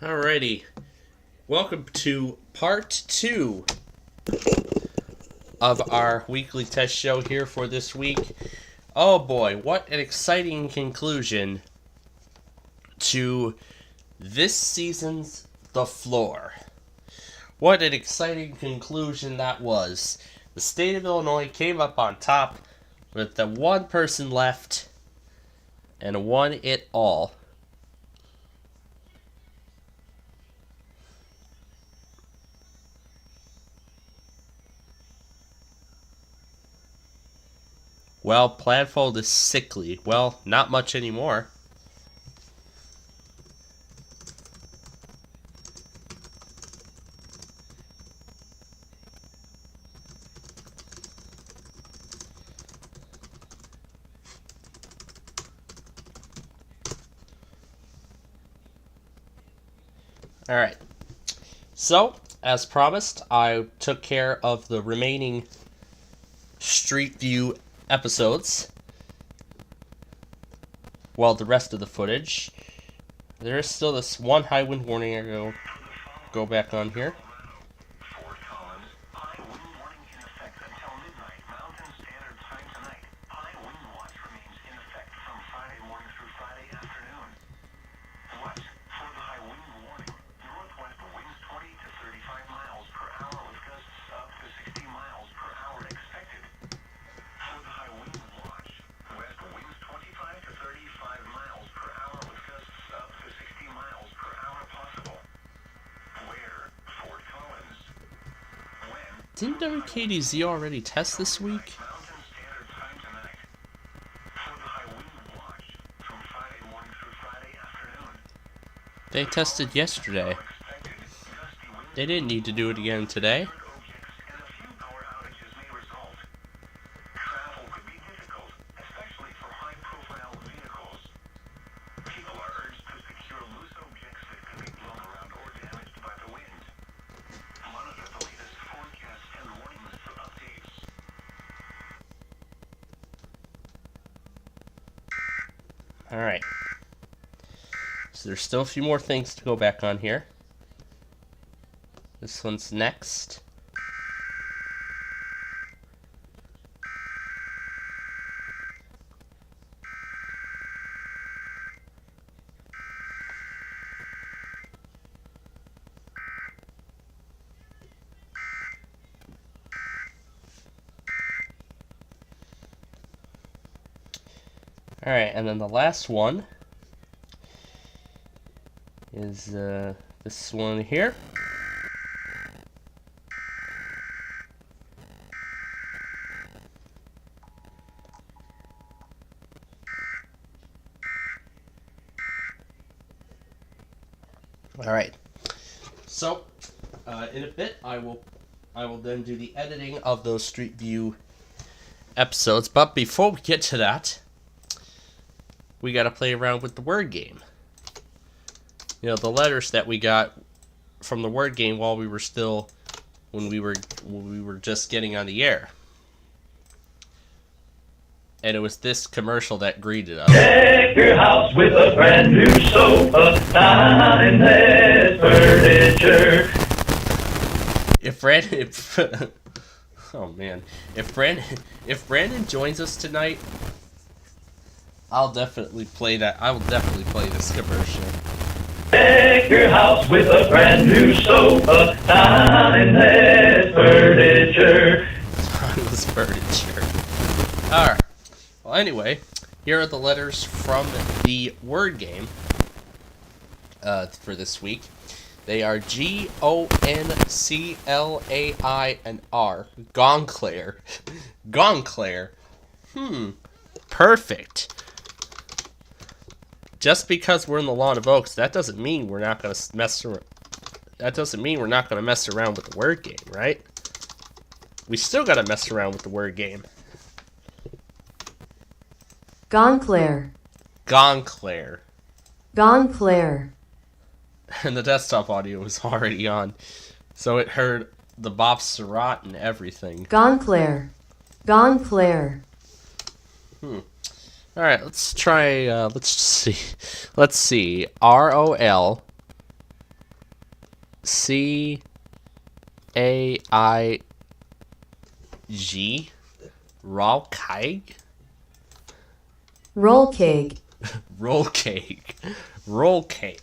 Alrighty, welcome to part 2 of our weekly test show here for this week. Oh boy, what an exciting conclusion to this season's The Floor. What an exciting conclusion that was. The state of Illinois came up on top with the one person left and won it all. Well, Plattfold is sickly. Well, not much anymore. Alright. So, as promised, I took care of the remaining Street View episodes. Well, the rest of the footage. There is still this one high wind warning. I go back on here. Fort Collins, high wind warning in effect until midnight. Mountain Standard Time tonight. High wind watch remains in effect from Friday morning through Friday afternoon. What? For the high wind warning, northwest winds 20 to 35 miles per hour with gusts up to 60 miles per hour expected. For the high wind watch, west winds 25 to 35 miles per hour with gusts up to 60 miles per hour possible. Where? Fort Collins. When? Didn't WKDZ already test this week? Mountain Standard Time tonight. For the high wind watch from Friday morning through Friday afternoon. They tested yesterday. Expected gusty winds, They didn't need to do it again today. objects, and a few power outages may result. Travel could be difficult, especially for high-profile vehicles. People are urged to secure loose objects that could be blown around or damaged by the wind. Monitor the latest forecasts and warnings for updates. Alright. So there's still a few more things to go back on here. This one's next. Alright, and then the last one is this one here. Alright, so in a bit I will then do the editing of those Street View episodes, but before we get to that, we gotta play around with the word game. You know, the letters that we got from the word game while we were still, when we were just getting on the air. And it was this commercial that greeted us. Deck your house with a brand new sofa, Diners Furniture. Oh man, if Brandon joins us tonight, I'll definitely play that. I will definitely play this commercial. Deck your house with a brand new sofa, Diners Furniture. This furniture. Alright. Well, anyway, here are the letters from the word game for this week. They are Gonclai and R. Gonclair. Gonclair. Perfect. Just because we're in the Lawn of Oaks, that doesn't mean we're not gonna mess around. That doesn't mean we're not gonna mess around with the word game, right? We still gotta mess around with the word game. Gonclair. Gonclair. Gonclair. And the desktop audio was already on, so it heard the Bob Surratt and everything. Gonclair. Gonclair. Alright, let's try, let's see. Let's see. ROL CAIG. Roll cake? Roll cake. Roll cake. Roll cake.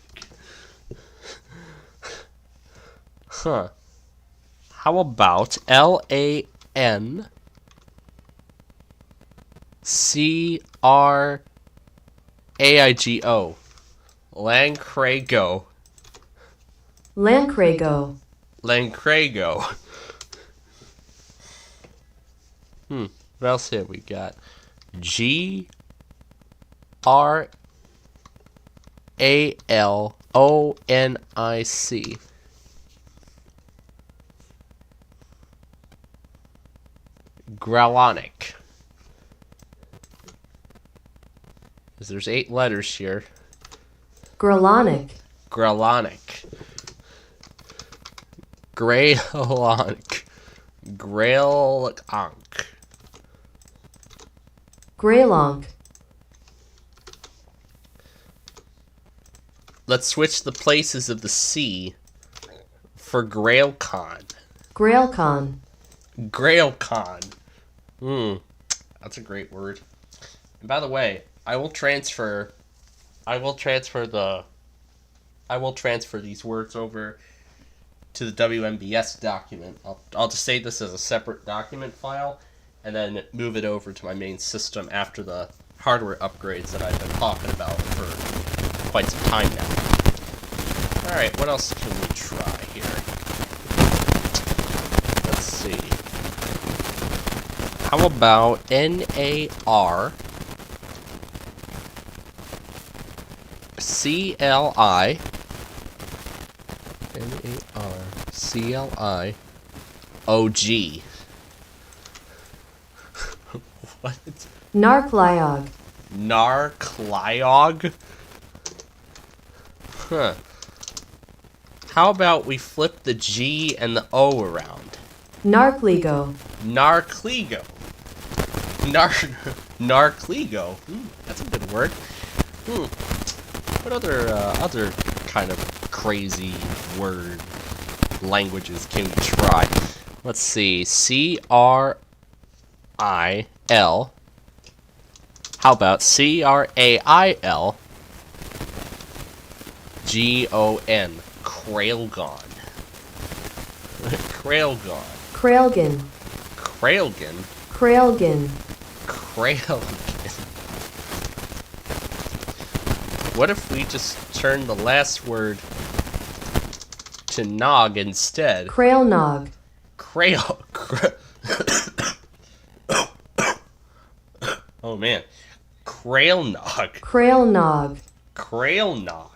Huh. How about LANCRAIGO? Lancrago. Lancrago. Lancrago. What else have we got? GRALONIC. Gralonic. Because there's 8 letters here. Gralonic. Gralonic. Graylonk. Grailonk. Graylonk. Let's switch the places of the C for Grailcon. Grailcon. Grailcon. That's a great word. And by the way, I will transfer these words over to the WMBS document. I'll just save this as a separate document file and then move it over to my main system after the hardware upgrades that I've been talking about for quite some time now. Alright, what else can we try here? Let's see. How about NAR CLI NARCLI OG. What? Narcliog. Narcliog? Huh. How about we flip the G and the O around? Narcligo. Narcligo. Narcligo. That's a good word. What other kind of crazy word languages can we try? Let's see. CRIL. How about CRAIL? GON. Krailgon. Krailgon. Krailgan. Krailgan. Krailgan. Krailgan. What if we just turn the last word to nog instead? Krailnog. Oh man. Krailnog. Krailnog. Krailnog.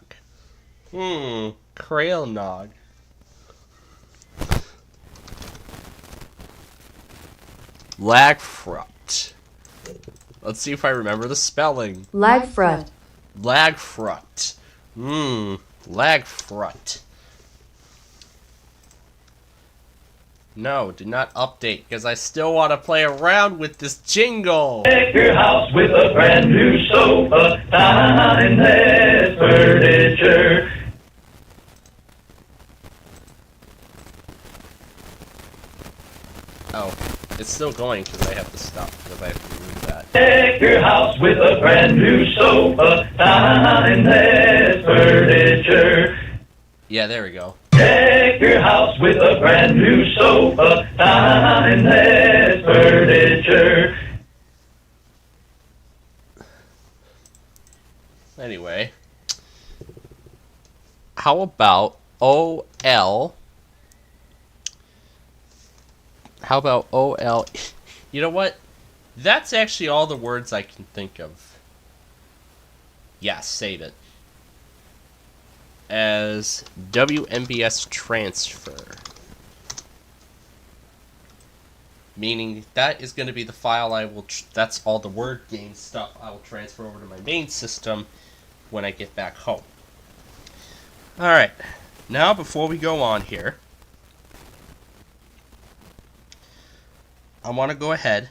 Krailnog. Lagfrut. Let's see if I remember the spelling. Lagfrut. Lagfrut. Lagfrut. No, do not update, because I still want to play around with this jingle. Deck your house with a brand new sofa, Time Nest Furniture. Oh, it's still going because I have to stop, because I have to remove that. Deck your house with a brand new sofa, Time Nest Furniture. Yeah, there we go. Deck your house with a brand new sofa, Time Nest Furniture. Anyway, how about OL? How about OL? You know what? That's actually all the words I can think of. Yeah, save it. As WMBS transfer. Meaning that is going to be the file I will... that's all the word game stuff I will transfer over to my main system when I get back home. Alright. Now, before we go on here, I want to go ahead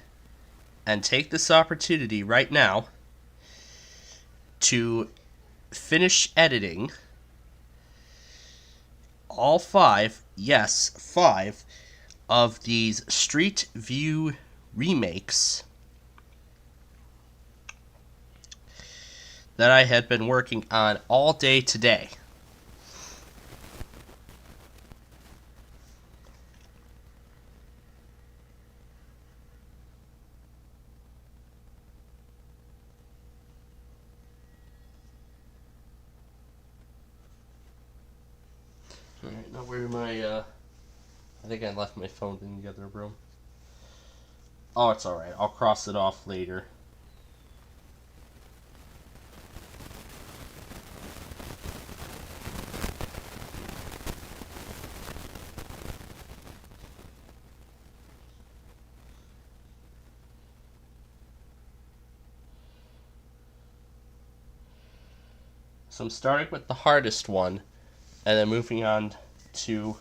and take this opportunity right now to finish editing all 5, yes, 5 of these Street View remakes that I had been working on all day today. Alright, now where my, I think I left my phone in the other room. Oh, it's alright. I'll cross it off later. So I'm starting with the hardest one, and then moving on to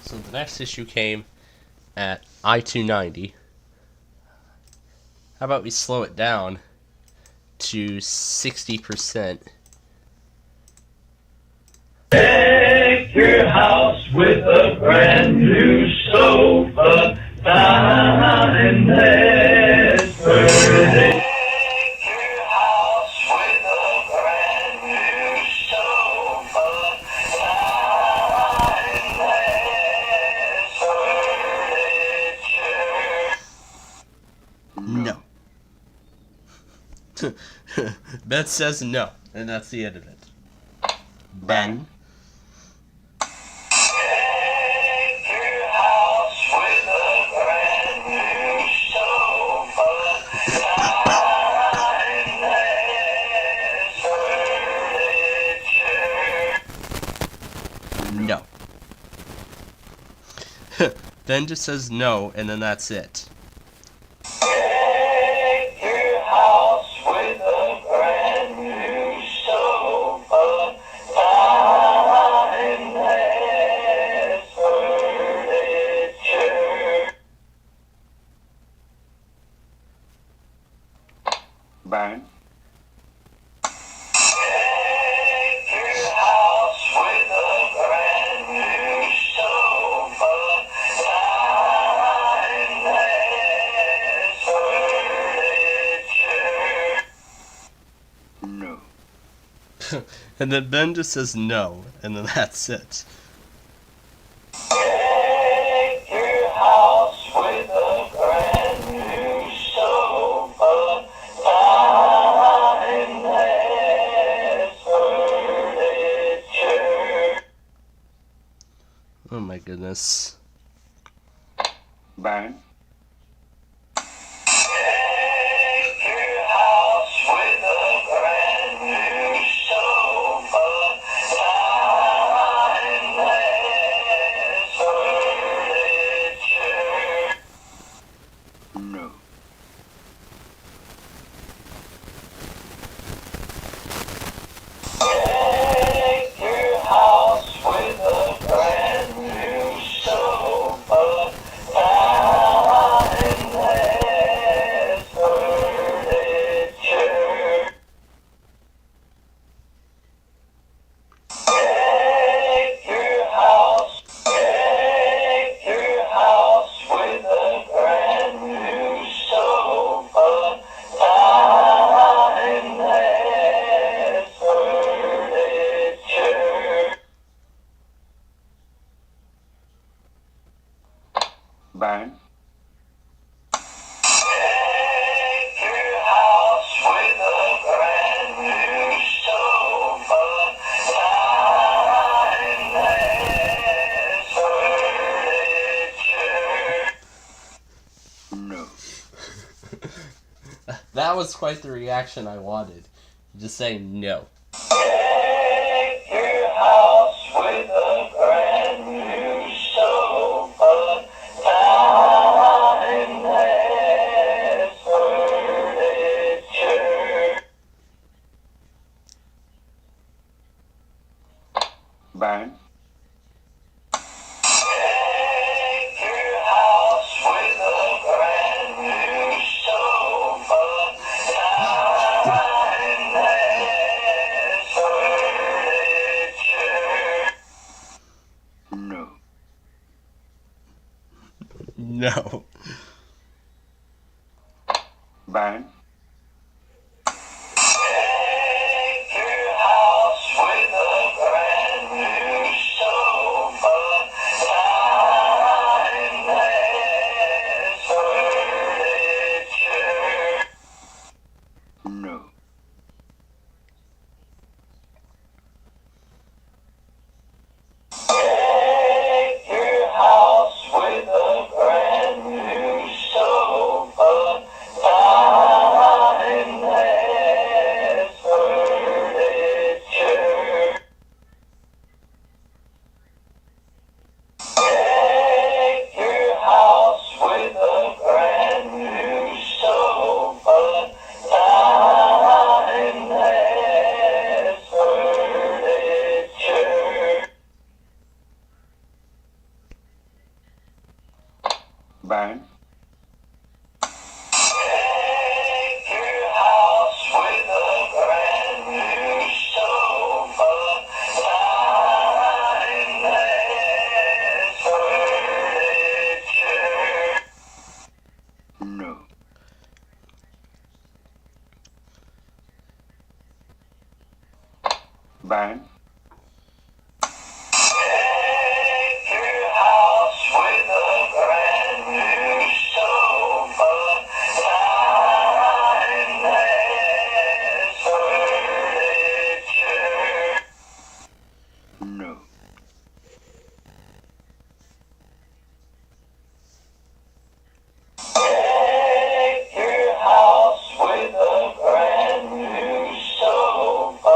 so the next issue came at I-290. How about we slow it down to 60%? Deck your house with a brand new sofa down in Bedford. Deck your house with a brand new sofa down in Bedford. No. Ben says no, and that's the end of it. Ben? No. Ben just says no, and then that's it. Burn. No. And then Ben just says no, and then that's it. Deck your house with a brand new sofa down in furniture. Oh my goodness. Burn. Deck your house with a brand new sofa down in furniture. No. Deck your house with a brand new sofa down in furniture. No. That was quite the reaction I wanted. Just saying no. Deck your house with a brand new sofa. Timeless furniture. Burn. Deck your house with a brand new sofa. Timeless furniture. No. No. Burn. Deck your house with a brand new sofa. Timeless furniture. No. Deck your house with a brand new sofa. Timeless furniture. Deck your house with a brand new sofa. Timeless furniture. Burn. Deck your house with a brand new sofa. Timeless furniture. No. Burn. Deck your house with a brand new sofa.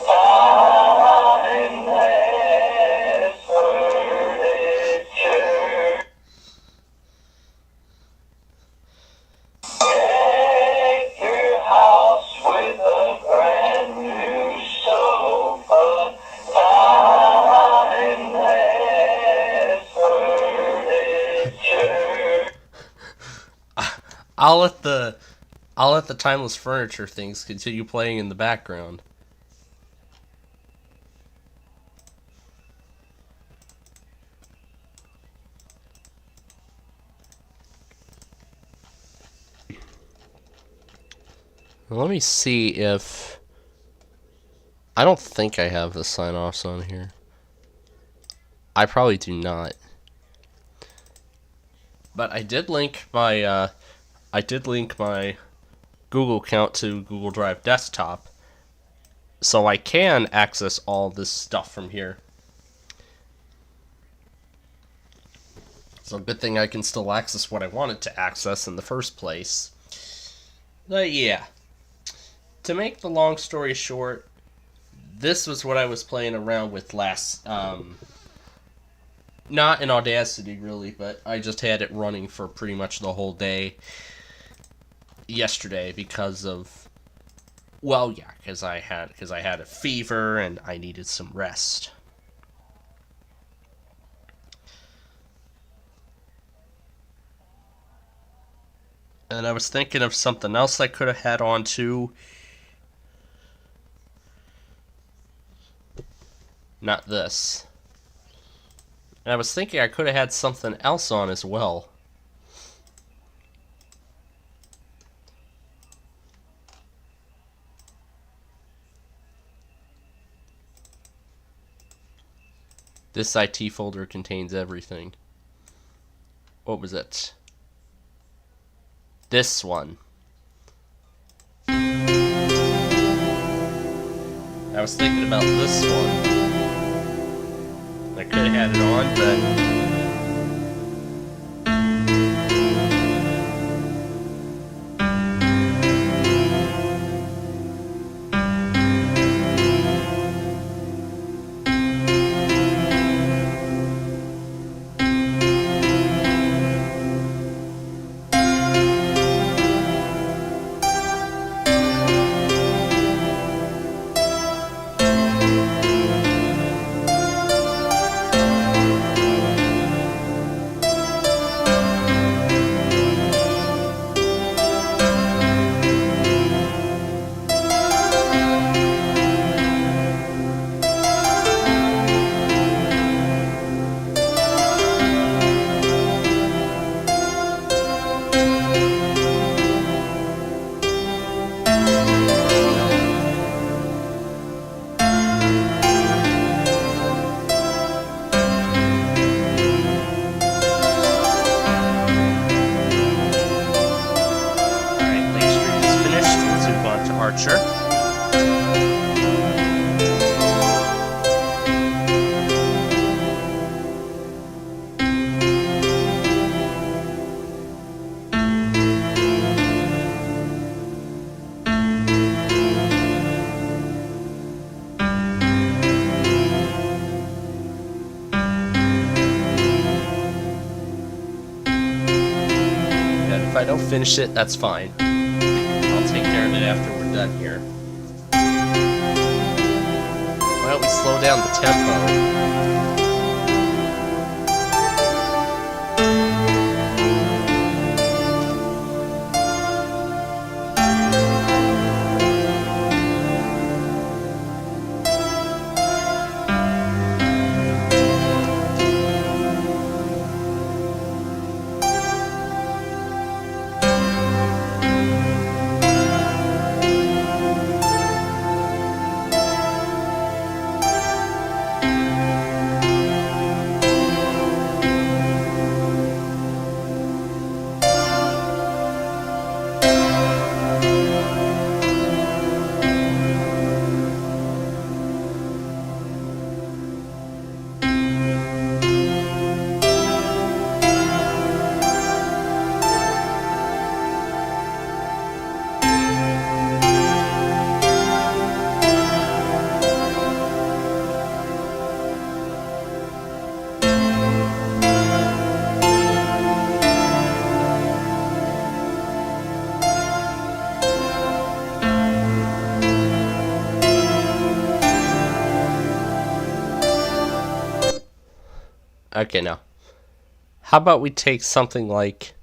Timeless furniture. No. Deck your house with a brand new sofa. Timeless furniture. Deck your house with a brand new sofa. Timeless furniture. I'll let the timeless furniture things continue playing in the background. Let me see if... I don't think I have the sign-offs on here. I probably do not. But I did link my Google account to Google Drive Desktop, so I can access all this stuff from here. So good thing I can still access what I wanted to access in the first place. But yeah, to make the long story short, this was what I was playing around with last, not in Audacity really, but I just had it running for pretty much the whole day yesterday because of, well, yeah, because I had a fever and I needed some rest. And I was thinking of something else I could have had on too. Not this. And I was thinking I could have had something else on as well. This IT folder contains everything. What was it? This one. I was thinking about this one. I could have had it on, but If I don't finish it, that's fine. I'll take care of it after we're done here. Why don't we slow down the tempo? Okay, now, how about we take something like...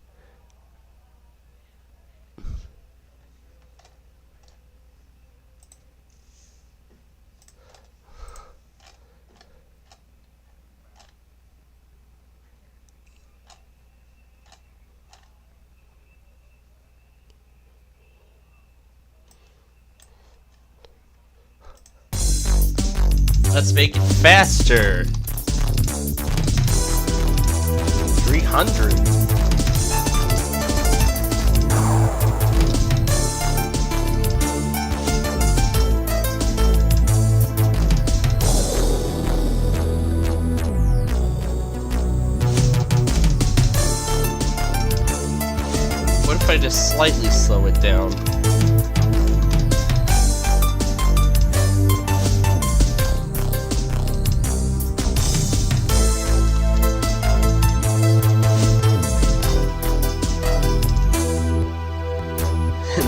Let's make it faster. 300. What if I just slightly slow it down?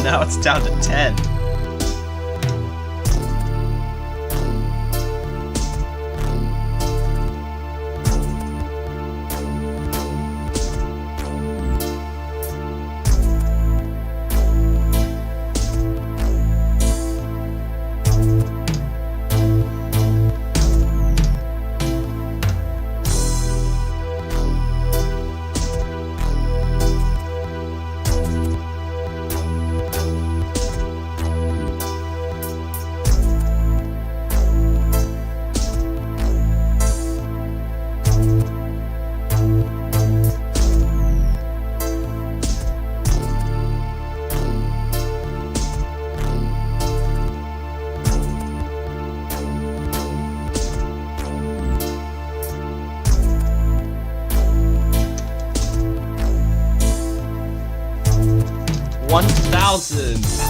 Now it's down to 10. $1,000.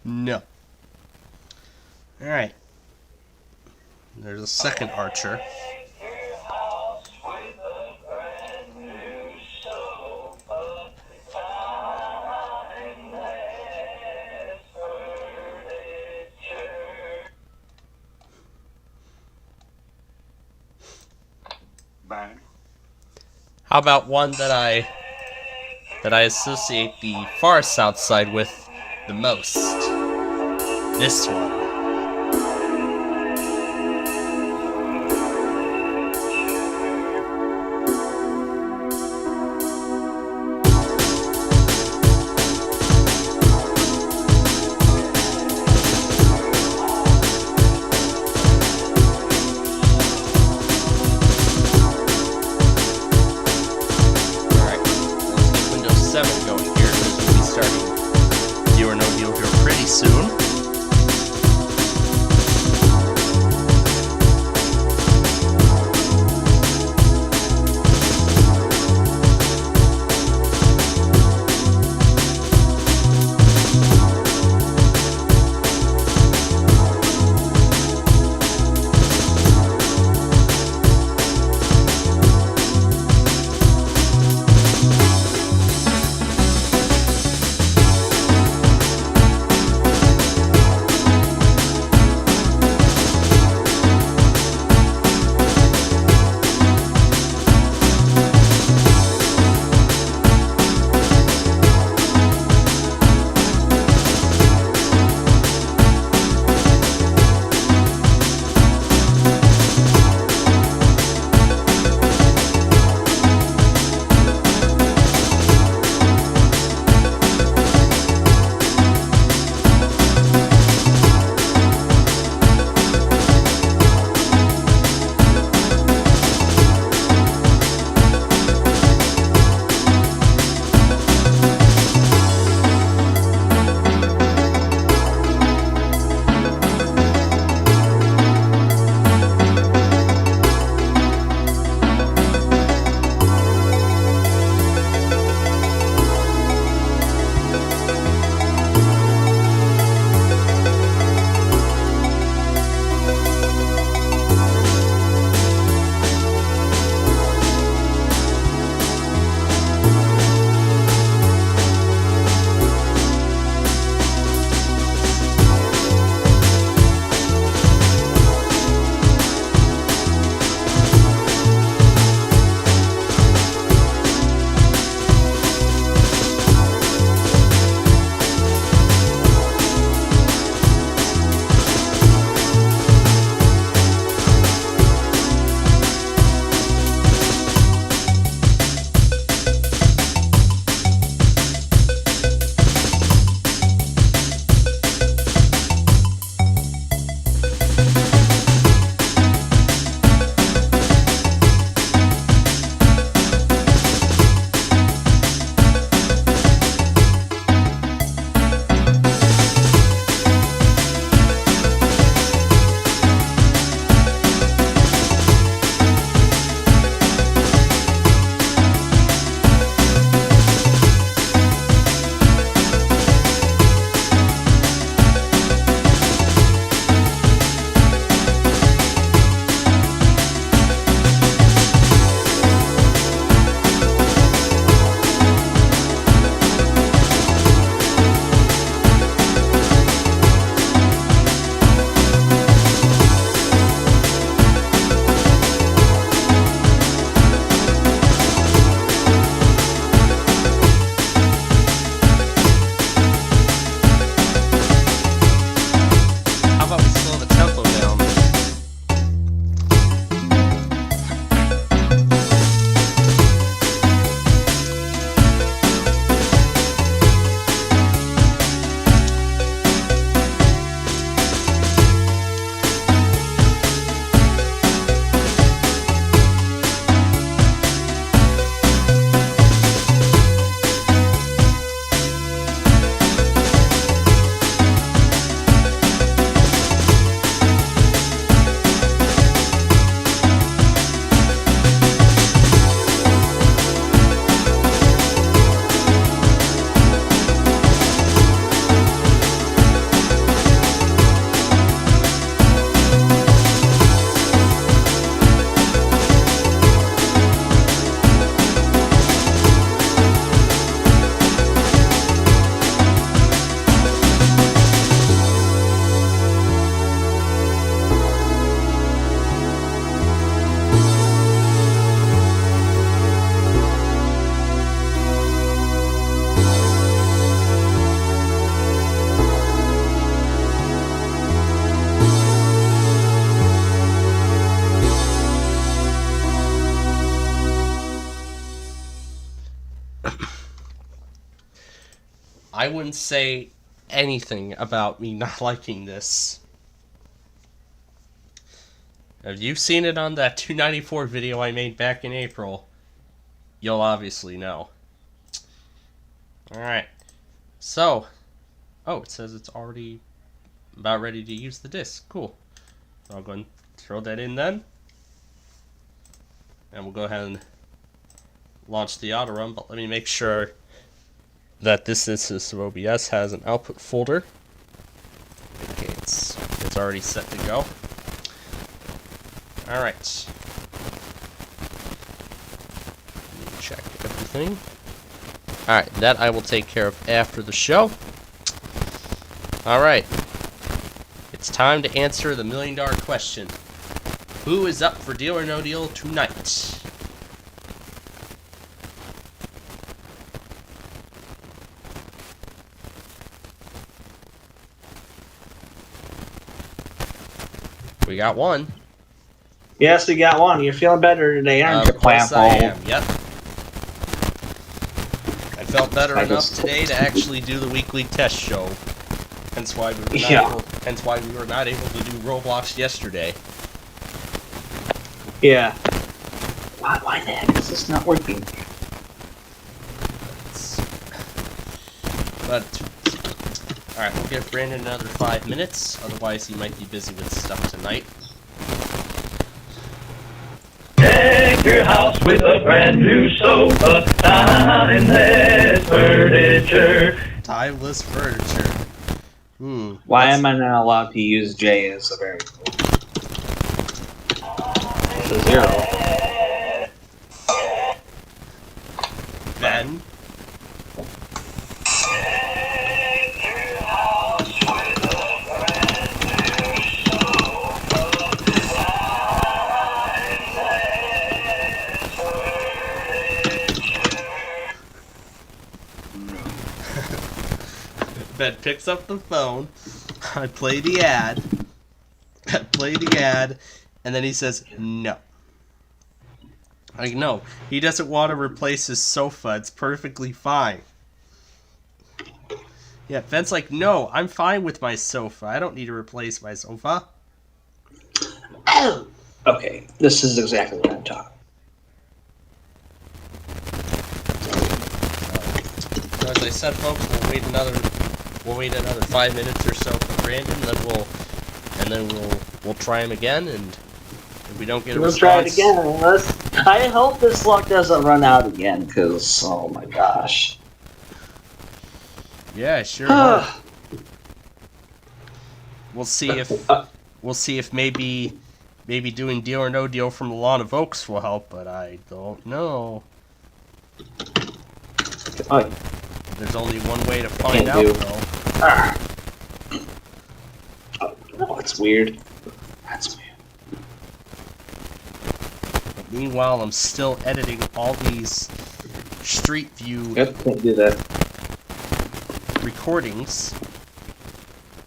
No. Alright. There's a second archer. Bang. How about one that I associate the far south side with the most? This one. Alright, let's get Windows 7 going here, because we'll be starting Deal or No Deal here pretty soon. I wouldn't say anything about me not liking this. If you've seen it on that 294 video I made back in April, you'll obviously know. Alright. So, oh, it says it's already about ready to use the disc. Cool. So I'll go and throw that in then. And we'll go ahead and launch the auto run, but let me make sure that this instance of OBS has an output folder. Okay, it's already set to go. Alright. Let me check everything. Alright, that I will take care of after the show. Alright. It's time to answer the $1 million question. Who is up for Deal or No Deal tonight? We got one. Yes, we got one. You're feeling better today, aren't you, Of course I Clampo? am, yep. I felt better enough today to actually do the weekly test show. Hence why we were not able to do Roblox yesterday. Yeah. Why the heck is this not working? But alright, we'll give Brandon another 5 minutes, otherwise he might be busy with stuff tonight. Deck your house with a brand new sofa, timeless furniture. Timeless furniture. Why am I not allowed to use J as a variable? It's a 0. Ben? Ben picks up the phone. I play the ad. And then he says, no. Like, no. He doesn't want to replace his sofa. It's perfectly fine. Yeah, Ben's like, no, I'm fine with my sofa. I don't need to replace my sofa. Okay, this is exactly what I'm talking. So as I said, folks, we'll wait another 5 minutes or so for Brandon, then we'll try him again, and if we don't get a We'll response, try it again. I hope this luck doesn't run out again, because, oh my gosh. yeah, I sure hope. We'll see if maybe doing Deal or No Deal from the Lawn of Oaks will help, but I don't know. Oh, There's only one way to find Can't out, do. though. oh, that's weird. That's weird. But meanwhile, I'm still editing all these Street View Yep, can't do that. recordings.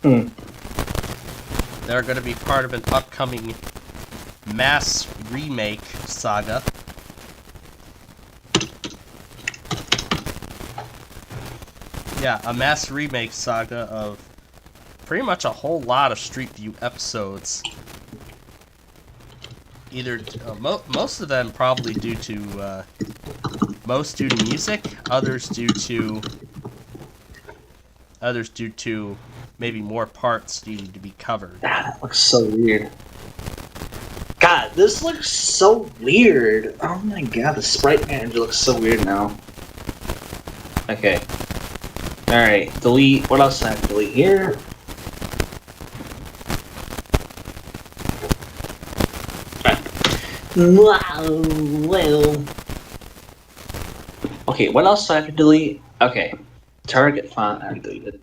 Hmm. They're going to be part of an upcoming mass remake saga. Yeah, a mass remake saga of pretty much a whole lot of Street View episodes. Either most of them probably due to music, others due to maybe more parts needing to be covered. God, that looks so weird. God, this looks so weird. Oh my god, the sprite manager looks so weird now. Okay. Alright, delete. What else do I have to delete here? Well. Okay, what else do I have to delete? Okay. Target font, I already deleted.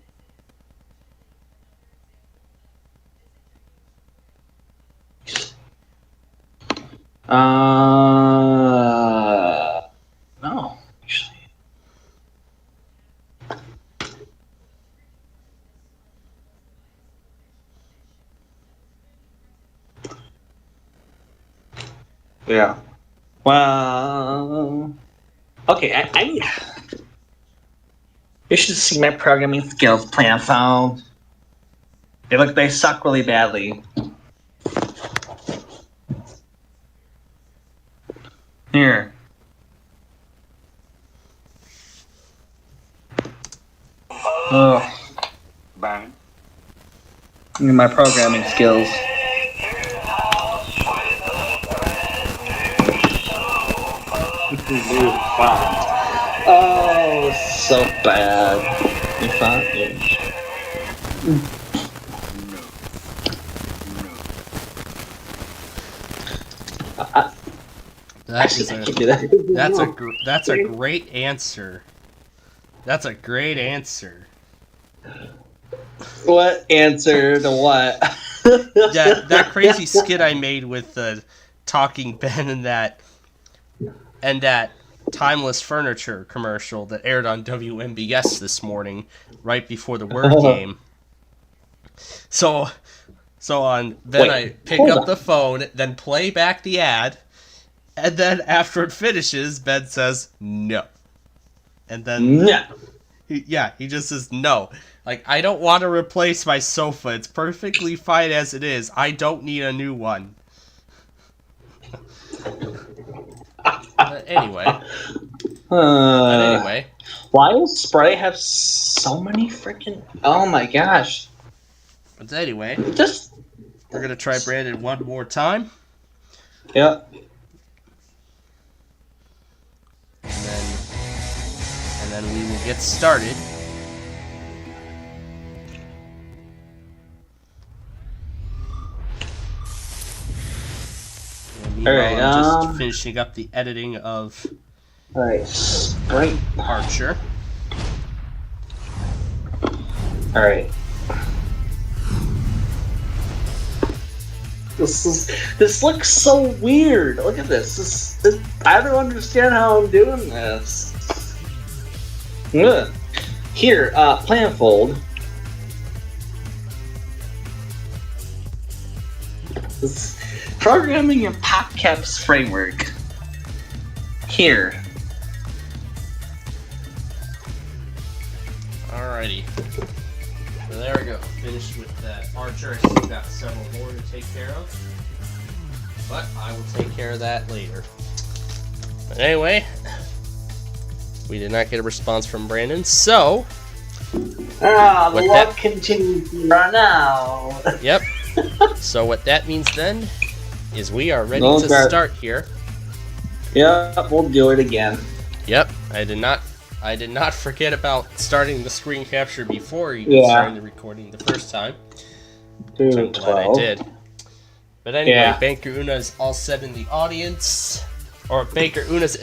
No, actually. Yeah. Well, okay, I need... You should see my programming skills, Planfound. They suck really badly. Here. Oh. Bang. Look at my programming skills. New font. Oh, so bad. New font. That's a great answer. That's a great answer. What answer to what? That crazy skit I made with the Talking Ben and that Timeless Furniture commercial that aired on WMBS this morning, right before the word game. So I pick up the phone, then play back the ad, and then after it finishes, Ben says no, and then No. he just says no. Like, I don't want to replace my sofa. It's perfectly fine as it is. I don't need a new one. Anyway. Why does Sprite have so many freaking... Oh my gosh. But anyway, Just... we're going to try Brandon one more time. Yep. And then we will get started. Alright, I'm just finishing up the editing of Alright, Sprite. Archer. Alright. This looks so weird. Look at this. I don't understand how I'm doing this. Ugh. Here, Planfold. This programming in PopCap's framework. Here. Alrighty. So there we go. Finished with that Archer. I still got several more to take care of. But I will take care of that later. But anyway, we did not get a response from Brandon, so... The luck continues to run out. Yep. So what that means then is we are ready to start here. Yep, we'll do it again. Yep. I did not forget about starting the screen capture before even starting the recording the first time. I'm glad I did. But anyway, Banker Una is all set in the audience. Or Banker Una's...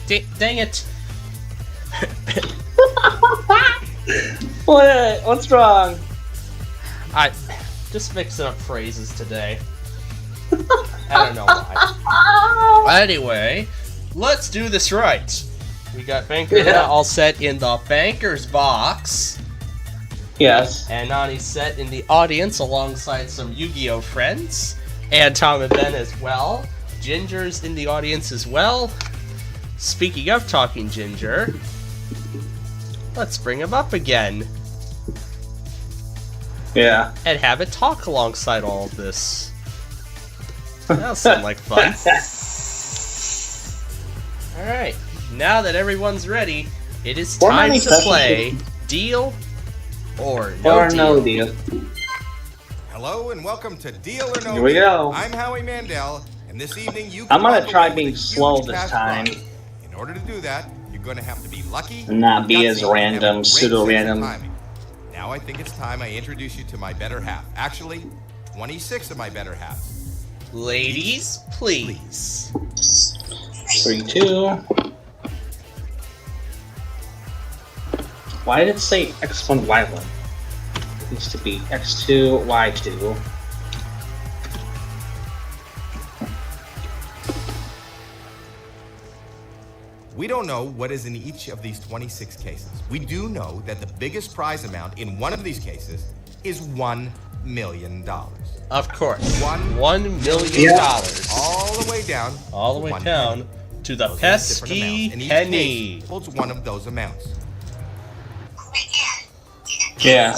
Dang it! What's wrong? I just mixing up phrases today. I don't know why. Anyway, let's do this right. We got Banker Una all set in the banker's box. Yes. And Nani's set in the audience alongside some Yu-Gi-Oh friends. And Tom and Ben as well. Ginger's in the audience as well. Speaking of Talking Ginger, let's bring him up again. Yeah. And have it talk alongside all of this. That'll sound like fun. Alright, now that everyone's ready, it is time to play Deal or No Deal. Hello and welcome to Deal or No Deal. Here we go. I'm Howie Mandel, and this evening you I'm gonna can try walk away being with a slow huge this cash time. prize. In order to do that, you're going to have to be lucky And not be gutsy, as and random, have a great sense of pseudo-random. timing. Now I think it's time I introduce you to my better half. Actually, 26 of my better halves. Ladies, please. 3, 2. Why did it say X1, Y1? It needs to be X2, Y2. We don't know what is in each of these 26 cases. We do know that the biggest prize amount in one of these cases is $1 million. Of course. $1 $1 million. All the way down. All the way one down penny. to the Those are different pesky amounts, and each penny. case holds one of those amounts. Yeah.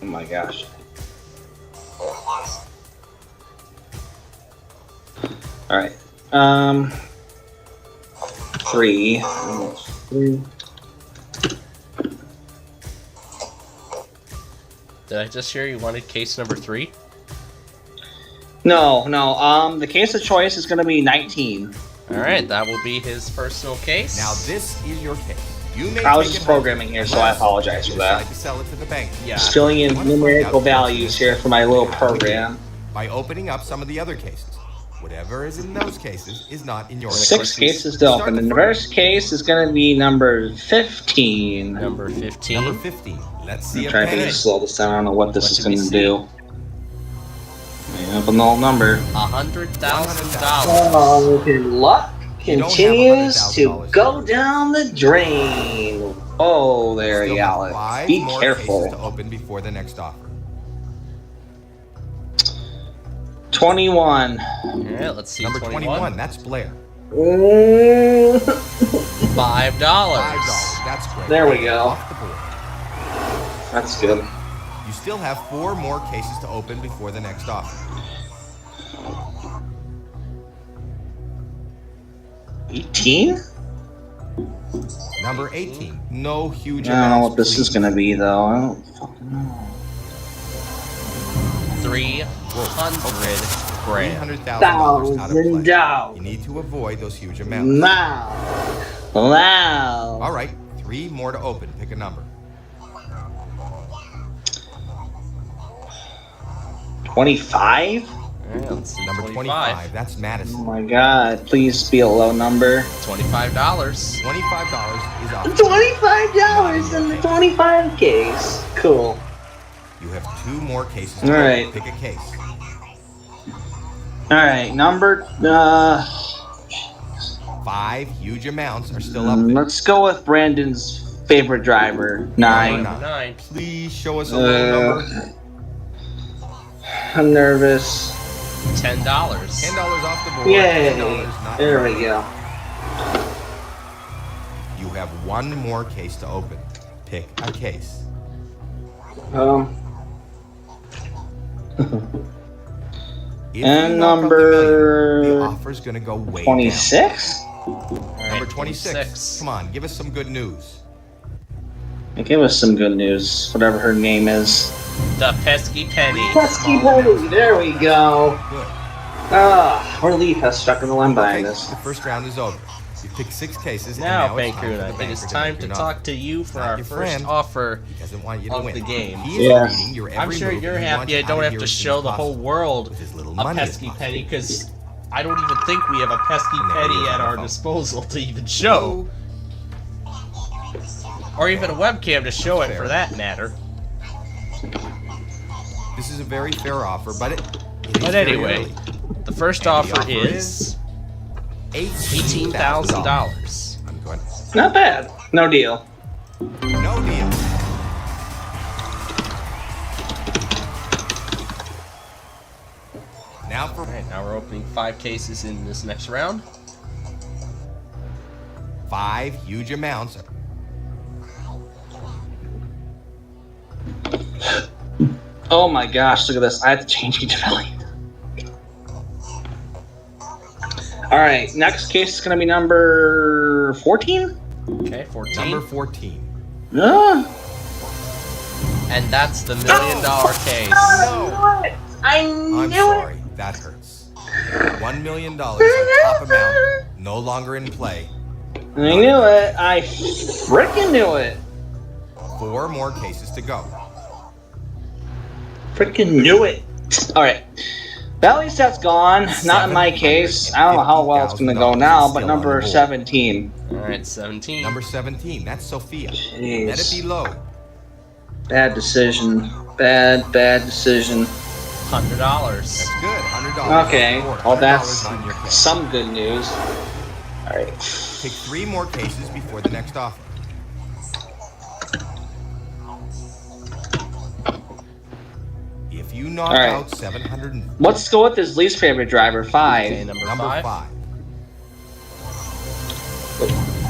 Oh my gosh. Alright. 3. Did I just hear you wanted case number 3? No. The case of choice is gonna be 19. Alright, that will be his personal case. Now this is your case. You may I was take just it home programming here, so I unless apologize you for that. decide to sell it to the bank. Yeah. Just filling in numerical values here for my little program. By opening up some of the other cases. Whatever is in those cases is not in your 6 cases to open. And the first case is gonna be number 15. Number 15. Number 15. Let's see I'm a trying penny. to slow this down. I don't know what this What is do we gonna see? do. Open the whole number. $100,000. Oh, luck You don't have continues to $100,000 go down the drain. Oh, there Still you have go. 5 Be more cases to careful. open before the next offer. 21. Alright, let's see. Number 21. That's Blair. Mm, $5. $5. That's great. There we go. Off the board. That's good. You still have 4 more cases to open before the next offer. 18? Number 18. No huge I don't know amounts, what this is please. gonna be though. I don't fucking know. 300 grand. $300,000 out of play. $1,000. You need to avoid those huge amounts. Wow. All right, 3 more to open. Pick a number. 25? Alright, let's see. Number 25. That's Oh Madison. my god, please be a low number. $25. $25 is off. $25 in the 25 case. Cool. You have 2 more cases All to right. open. Pick a case. Alright, number 5 huge amounts are still up there. let's go with Brandon's favorite driver, 9. Number 9. Please show us a low number. I'm nervous. $10 $10. off the board. Yay. $10, not There we go. You have 1 more case to open. Pick a case. If And you knock out the number million, the offer's gonna go way 26? down. Number 26. Come on, give us some good news. Give us some good news, whatever her name is. The pesky penny. Pesky Penny, there we go. Good. Relief has stuck in the line behind Okay, us. the first round is over. You picked 6 cases. and Now, it's time for the Bankuna, it banker is to time make to an talk offer. to you for Not our your first friend. offer. He doesn't want you to of win. the game. He is Yeah. reading your every I'm sure move, you're and he wants happy I out don't of have here to as soon show as the whole possible. world With as little a money as pesky possible. penny because I don't even think we have a pesky And there he penny is at on the our phone. disposal to even show. Or even a webcam to show it for that matter. This is a very fair offer, but it is But very anyway, early. the first And the offer offer is $18,000. $18,000. I'm going. Not bad. No deal. No deal. Now for Alright, now we're opening 5 cases in this next round. 5 huge amounts. Oh my gosh, look at this. I have to change each value. Alright, next case is gonna be number 14? Okay, 14. Number 14. And that's the $1 million case. I'm sorry, that hurts. $1 million on top amount, no longer in play. I knew it. I freaking knew it. 4 more cases to go. Freaking knew it. Alright. Value set's gone. Not in my case. I don't know how well it's gonna go now, but number 17. Alright, 17. Number 17, that's Sophia. Let it Jeez. be low. Bad decision. Bad decision. $100. That's good, $100. Okay. on the board. Well, $100 that's on your case. some good news. Alright. Pick 3 more cases before the next offer. If If you knock All right. out 700, Let's go with his least favorite driver, 5. Okay, number number 5. 5,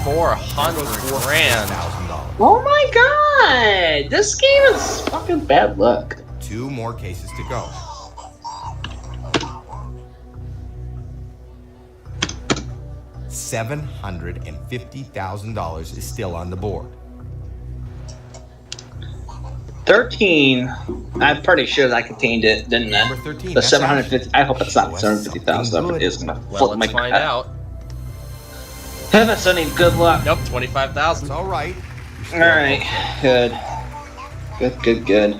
400 grand. $1,000. Oh my god! This game is fucking bad luck. 2 more cases to go. $750,000 is still on the board. 13. I'm pretty sure that contained it, didn't it? Number 13. The that's 750. I hope it's not Wes, 750,000. something It is gonna Well, flip my let's find out. That's any good luck. Nope, It's 25,000. all right. All right, good. Good.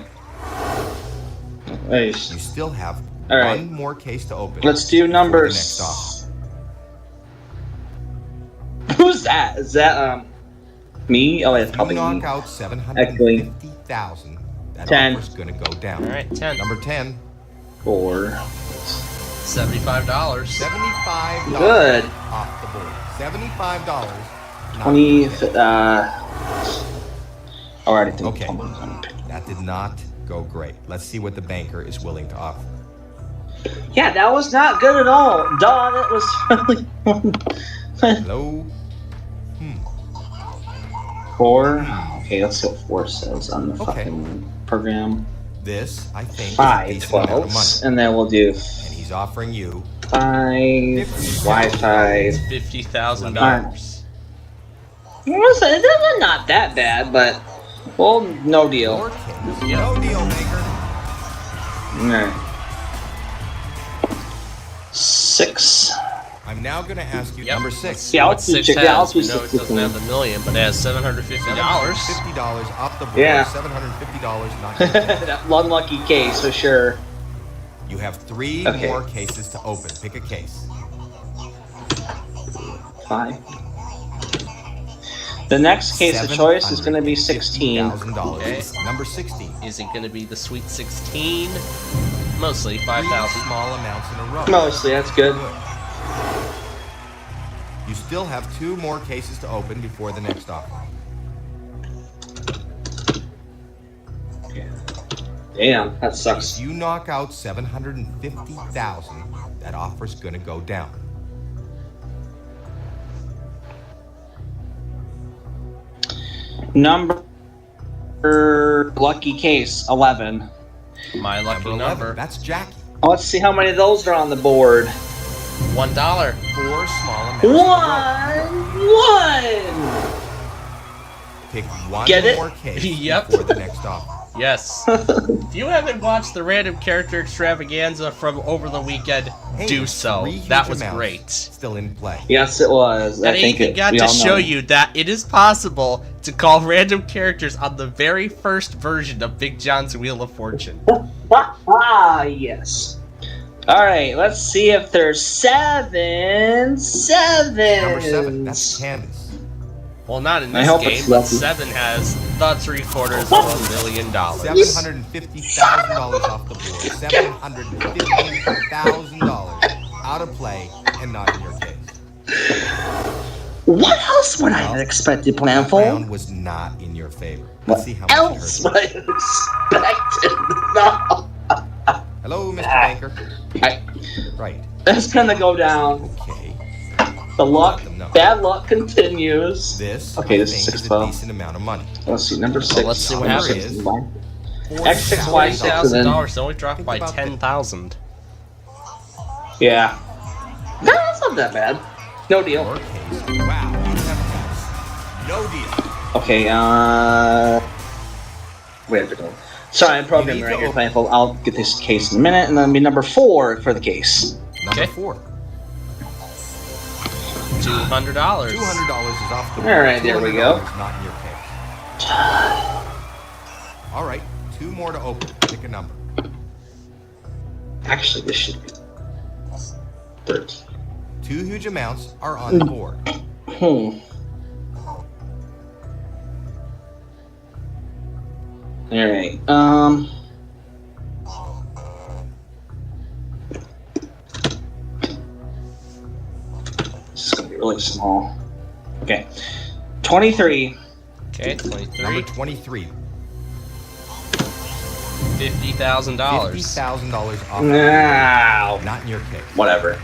Nice. You still have All right. one more case to open. Let's do before the numbers. next offer. Who's that? Is that me? Oh, it's If you probably knock me. out 750,000, that 10. offer's gonna go down. All right, 10. Number 10, 4. $75. $75 Good. off the board. $75. not 20. bad. Already did. Okay. That did not go great. Let's see what the banker is willing to offer. Yeah, that was not good at all. Dawn, it was really fun. Hello? 4. Okay, let's see what 4 says on the Okay. fucking program. This, I think, is a 5 decent amount of 12s, money. and then we'll do And he's offering you 5 Wi-Fi. $50,000. Listen, it's not that bad, but well, no deal. 4 kids. Yeah. No deal maker. Alright. 6. I'm now going to ask you Yep. number 6. Yeah, What let's do 6 check- yeah, has? let's We do know it 6 doesn't have the million, but it has $750. $50 off the board. Yeah. $750 not your fault. That unlucky case for sure. You have 3 Okay. more cases to open. Pick a case. 5. The next case of choice is going to be 16. $750,000. Okay. Number 16. Is it going to be the Sweet 16? Mostly 5,000. Small amounts in a row. Mostly, that's good. You still have 2 more cases to open before the next offer. Damn, that If sucks. you knock out 750,000, that offer's gonna go down. Number lucky case 11. My lucky Number 11. number. That's Jackie. Let's see how many of those are on the board. $1. 4 small amounts in a row. One. Pick one Get it? more case Yep. before the next offer. Yes. If you haven't watched the random character extravaganza from over the weekend, Hey, do so. 3 huge That was amounts great. Still in play. Yes, it was. And I even got we to all show know. you that it is possible to call random characters on the very first version of Big John's Wheel of Fortune. Yes. All right, let's see if there's 7 Number 7. That's Candace. Well, not in I this hope game, it's but lucky. 7 has the $750 million. $750,000 off the board. $750,000 out of play and not in your case. What else would I have expected, That Planful? round was not in your favor. Let's see how much Else it would hurt. I have expected? No. Hello, Mr. Banker. I- Right. That's gonna go down. Okay. The luck, Let them know. bad luck continues. This, Okay, I this is think, is a 612. decent amount of money. Let's see, number 6. let's see what happens. X6, $40,000. Y6, and then $40,000 only dropped Think by about 10,000. yeah. No, that's not that bad. No deal. Your case. Wow, you have a case. No deal. Okay, wait a minute. Sorry, I'm programming You need right to here, open- Planful. I'll get this case in a minute, and then be number 4 for the case. Number Okay. 4. $200. $200 is off the board. All right, there we go. $200 not in your case. All right, 2 more to open. Pick a number. Actually, this should be 13. 2 huge amounts are on the board. Alright, this is gonna be really small. Okay. 23. Okay, Number 23. 23. $50,000. $50,000 off. No. Not in your case. Whatever.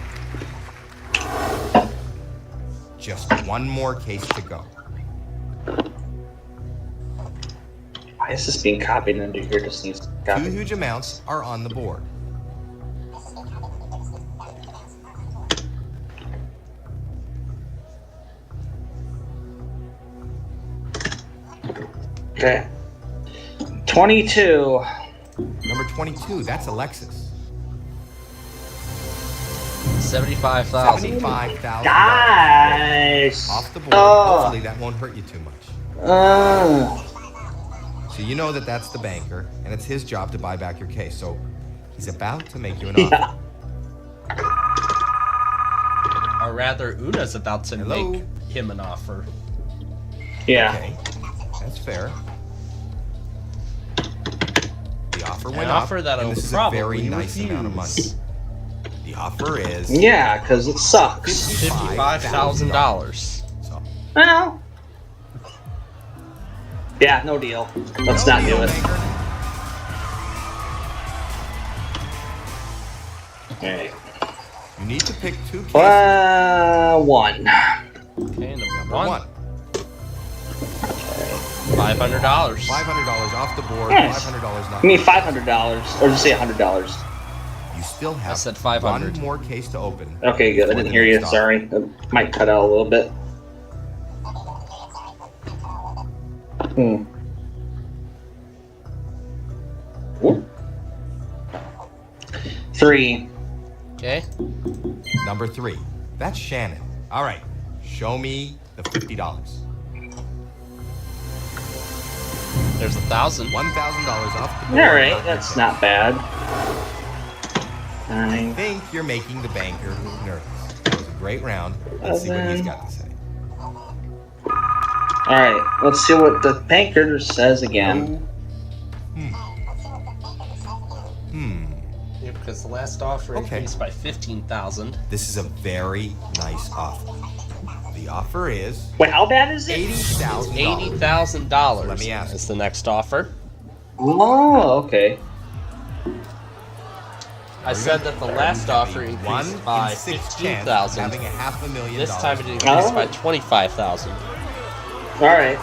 Just one more case to go. Why is this being copied into here? Just needs Two copy. huge amounts are on the board. Okay. 22. Number 22, that's Alexis. $75,000. $75,000. Guys. Off the board. Oh. Hopefully that won't hurt you too much. So you know that that's the banker, and it's his job to buy back your case. So he's about to make you an offer. Yeah. Or rather, Una's about to Hello? make him an offer. Yeah. Okay, that's fair. The offer An went up, offer that I and will this is a very probably nice amount of money. refuse. The offer is Yeah, because it sucks. $55,000. So, Well. Yeah, no deal. Let's not do deal, it. banker. Alright. You need to pick two cases. 1. Okay, number Number one. one. $500. $500 off the board. Yes. $500 not. I mean $500, or just say $100. You still have I said 500. one more case to open. Okay, good. I before didn't the hear you. next offer. Sorry. It might cut out a little bit. Hmm. Ooh. 3. Okay. Number 3. That's Shannon. All right. Show me the $50. There's $1,000. $1,000 off the board. Alright, that's not bad. I 9. think you're making the banker nervous. It was a great round. Let's see what he's got to say. Alright, let's see what the banker says again. Yeah, because the last offer Okay. increased by $15,000. This is a very nice offer. The offer is Wait, how bad is it? $80,000. $80,000. Let me ask. Is the next offer. Oh, okay. I said that the last offer One increased by in 6 chance of $15,000. having $500,000. This time it increased Oh. by $25,000. Alright.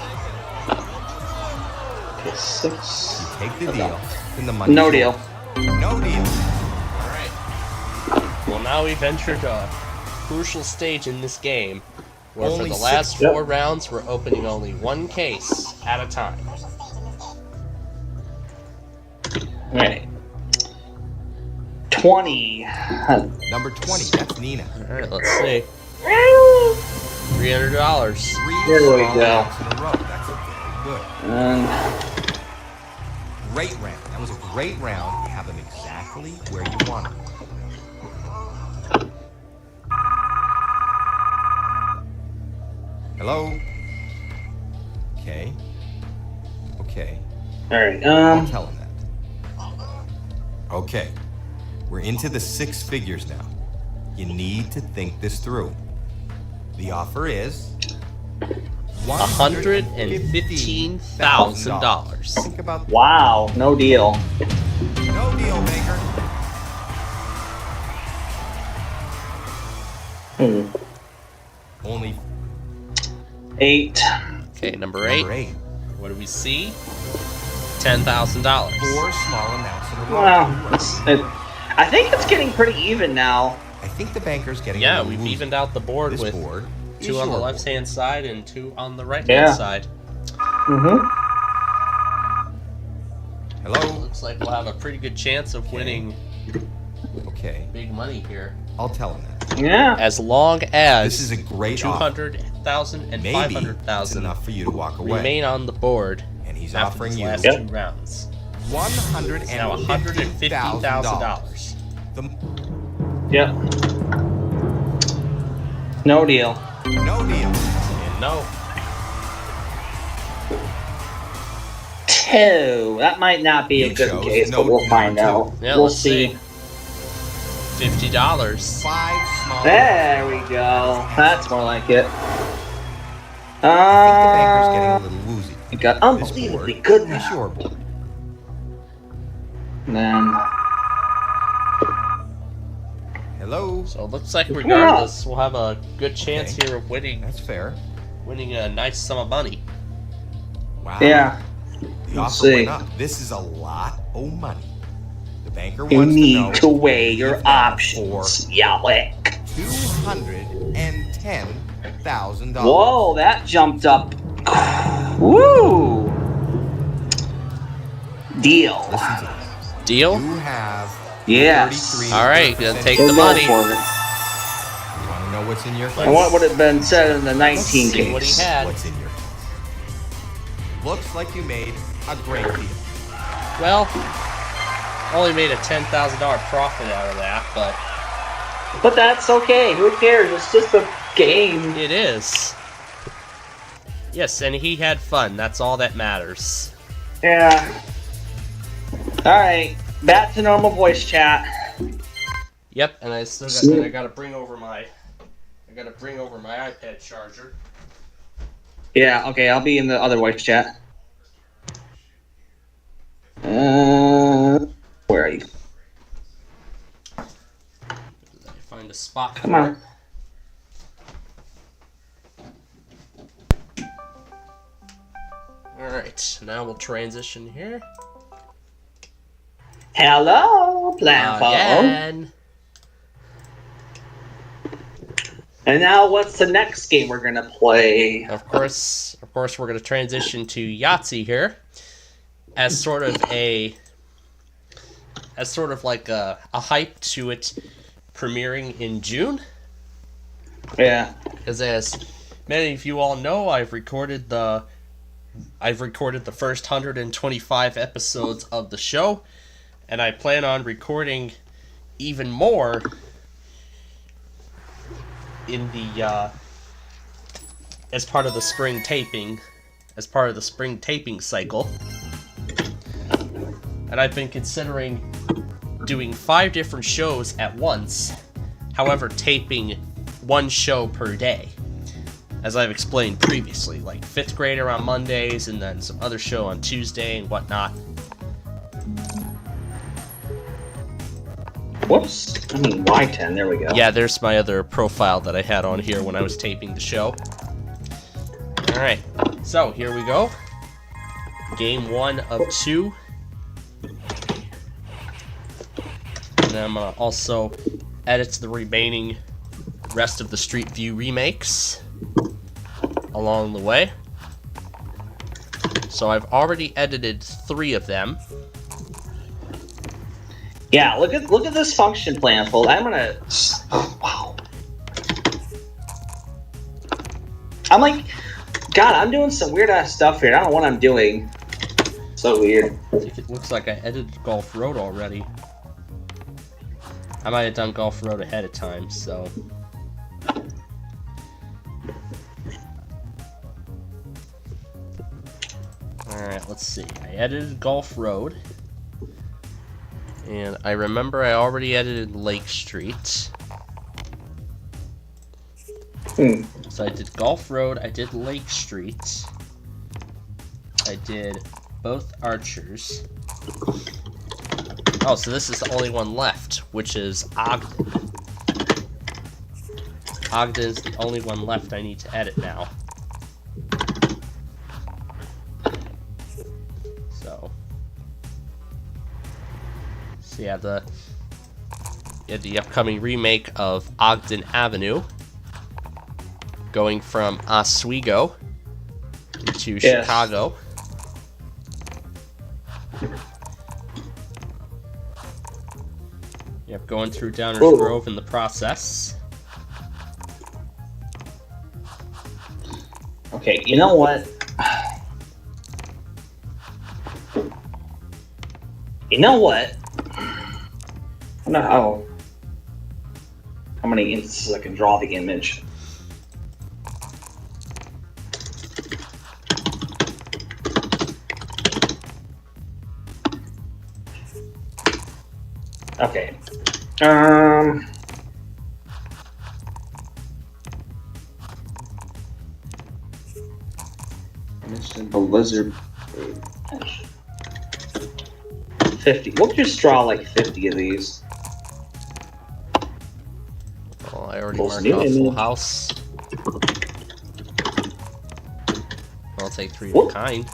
Okay, 6. You take the deal, then the money. No deal. No deal. Alright. Well, now we've entered a crucial stage in this game where Only for the six- last Yep. 4 rounds we're opening only one case at a time. Alright. 20. Number 20. That's Nina. Alright, let's see. $300. 3 There we small go. rounds in a row. That's very good. And Great round. That was a great round. You have them exactly where you want them. Hello? Okay. Okay. alright, I'll tell him that. Okay. We're into the 6 figures now. You need to think this through. The offer is $115,000. Think about wow, no deal. no deal, Baker. Only 8. Okay, number 8. number 8. What do we see? $10,000. 4 small amounts in a row. Well, I think it's getting pretty even now. I think the banker's getting a Yeah, little we've woozy. evened out the board This with board is 2 on the your left board. hand side and 2 on the right Yeah. hand side. Mm-hmm. Hello? Looks like we'll have a pretty good chance of winning Okay, big money here. I'll tell him that. Yeah. As long as This is a great offer. 200,000 and Maybe it's 500,000 enough for you to walk away. remain on the board And he's after offering these you last Yep. 2 rounds. $150,000. Now $150,000. The Yep. No deal. no deal. And no, 2. That might not be a You good chose case, no but we'll number find 2. out. Yeah, We'll let's see. $50. 5 small. There we go. That's more like it. I think the banker's getting a little woozy. You got This board unbelievably good is now. your board. And then Hello? So it looks like regardless, we'll have a good chance Okay. here of winning fair. a nice sum of money. Wow. yeah, The let's offer went see. up. This is a lot of money. The banker You wants to know need to weigh your you've got options. Yowlick. for $210,000. Whoa, that jumped up. Woo! Deal. Listen to this. Deal? You have Yes. 33 All right, gonna take the We'll go money. for it. You want to know what's in your And what would have been said in the 19 see what he case? had. What's in your case? Looks like you made a great deal. Well, only made a $10,000 profit out of that, but But that's okay. Who cares? It's just a game. it is. Yes, and he had fun. That's all that matters. Yeah. Alright. Back to normal voice chat. Yep, and I still gotta bring over my iPad charger. Yeah, okay, I'll be in the other voice chat. Where are you? Find a spot. Come for on. it. Alright, now we'll transition here. Hello, Plan Phone. Again. And now what's the next game we're gonna play? Of course, we're gonna transition to Yahtzee here, as sort of like a hype to it premiering in June. Yeah. Because as many of you all know, I've recorded the first 125 episodes of the show, and I plan on recording even more in the as part of the spring taping cycle. And I've been considering doing 5 different shows at once, however taping one show per day, as I've explained previously, like 5th grader on Mondays and then some other show on Tuesday and whatnot. Whoops. I mean Y10, there we go. Yeah, there's my other profile that I had on here when I was taping the show. Alright, so here we go. Game 1 of 2. And then I'm gonna also edit the remaining rest of the Street View remakes along the way. So I've already edited 3 of them. Yeah, look at this function plan, Fold. I'm gonna. Wow. I'm like, God, I'm doing some weird ass stuff here. I don't know what I'm doing. So weird. It looks like I edited Golf Road already. I might have done Golf Road ahead of time, so. Alright, let's see. I edited Golf Road. And I remember I already edited Lake Street. So I did Golf Road, I did Lake Street. I did both Archers. Oh, so this is the only one left, which is Ogden. Ogden's the only one left I need to edit now. So yeah, the upcoming remake of Ogden Avenue, going from Oswego to Chicago. Yep, going through Downers Grove in the process. Okay, you know what? You know what? I don't know how many instances I can draw the image. Okay. Mr. Blizzard. 50. We'll just draw like 50 of these. Well, I already Full marked new off full image. house. I'll take 3 of Whoop. a kind.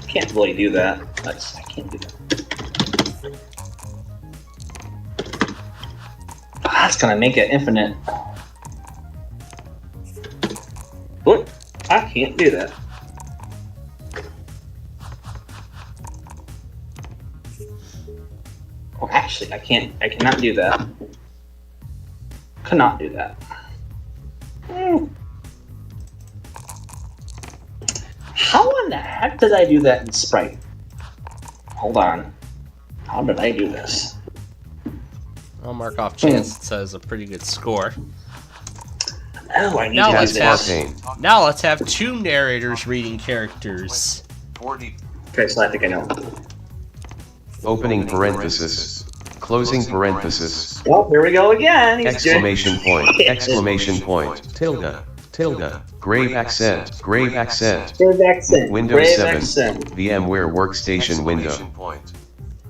Can't really do that. I can't do that. That's gonna make it infinite. What? I can't do that. Oh, actually, I can't. I cannot do that. Cannot do that. How in the heck did I do that in Sprite? Hold on. How did I do this? I'll mark off chance. It says a pretty good score. Oh, I need Now to do let's this. have now let's have 2 narrators reading characters. 40. Okay, so I think I know. Opening parenthesis. Closing parenthesis. Well, here we go again. He's Exclamation point. Exclamation point. Tilde. Tilde. Grave accent. Grave accent. Grave accent. Windows Grave 7. accent. VMware Workstation window. Point.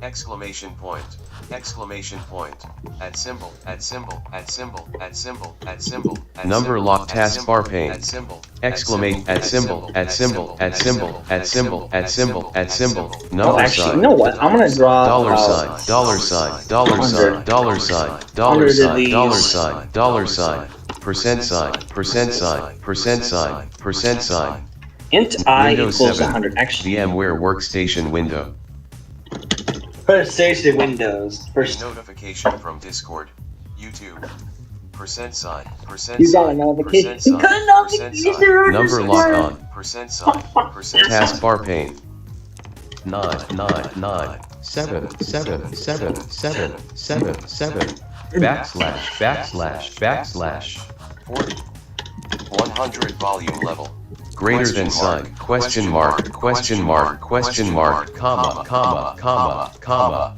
Exclamation point. Exclamation point. At symbol. At symbol. At symbol. At symbol. At symbol. At Number symbol, lock at taskbar symbol, pane. At symbol. Exclamate at symbol. At symbol. At symbol. At symbol. At symbol. At symbol. Oh, Number actually, you sign. know what? I'm gonna draw Dollar about sign, dollar sign, dollar sign, dollar sign, dollar 100 of sign, these. dollar sign, dollar sign, percent sign, percent sign, percent sign, percent sign. int I Windows equals 7. 100. Actually, VMware Workstation window. first station Windows. First. Notification from Discord. YouTube. Percent sign. Percent You got a sign. notification. Percent You got a sign, notification. percent sign, Number percent lock sign, on. Percent sign. Percent sign. Taskbar pane. 9 7 7 7 7 7 7 backslash backslash backslash 40. 100 volume level. greater than sign question mark question mark question mark comma comma comma comma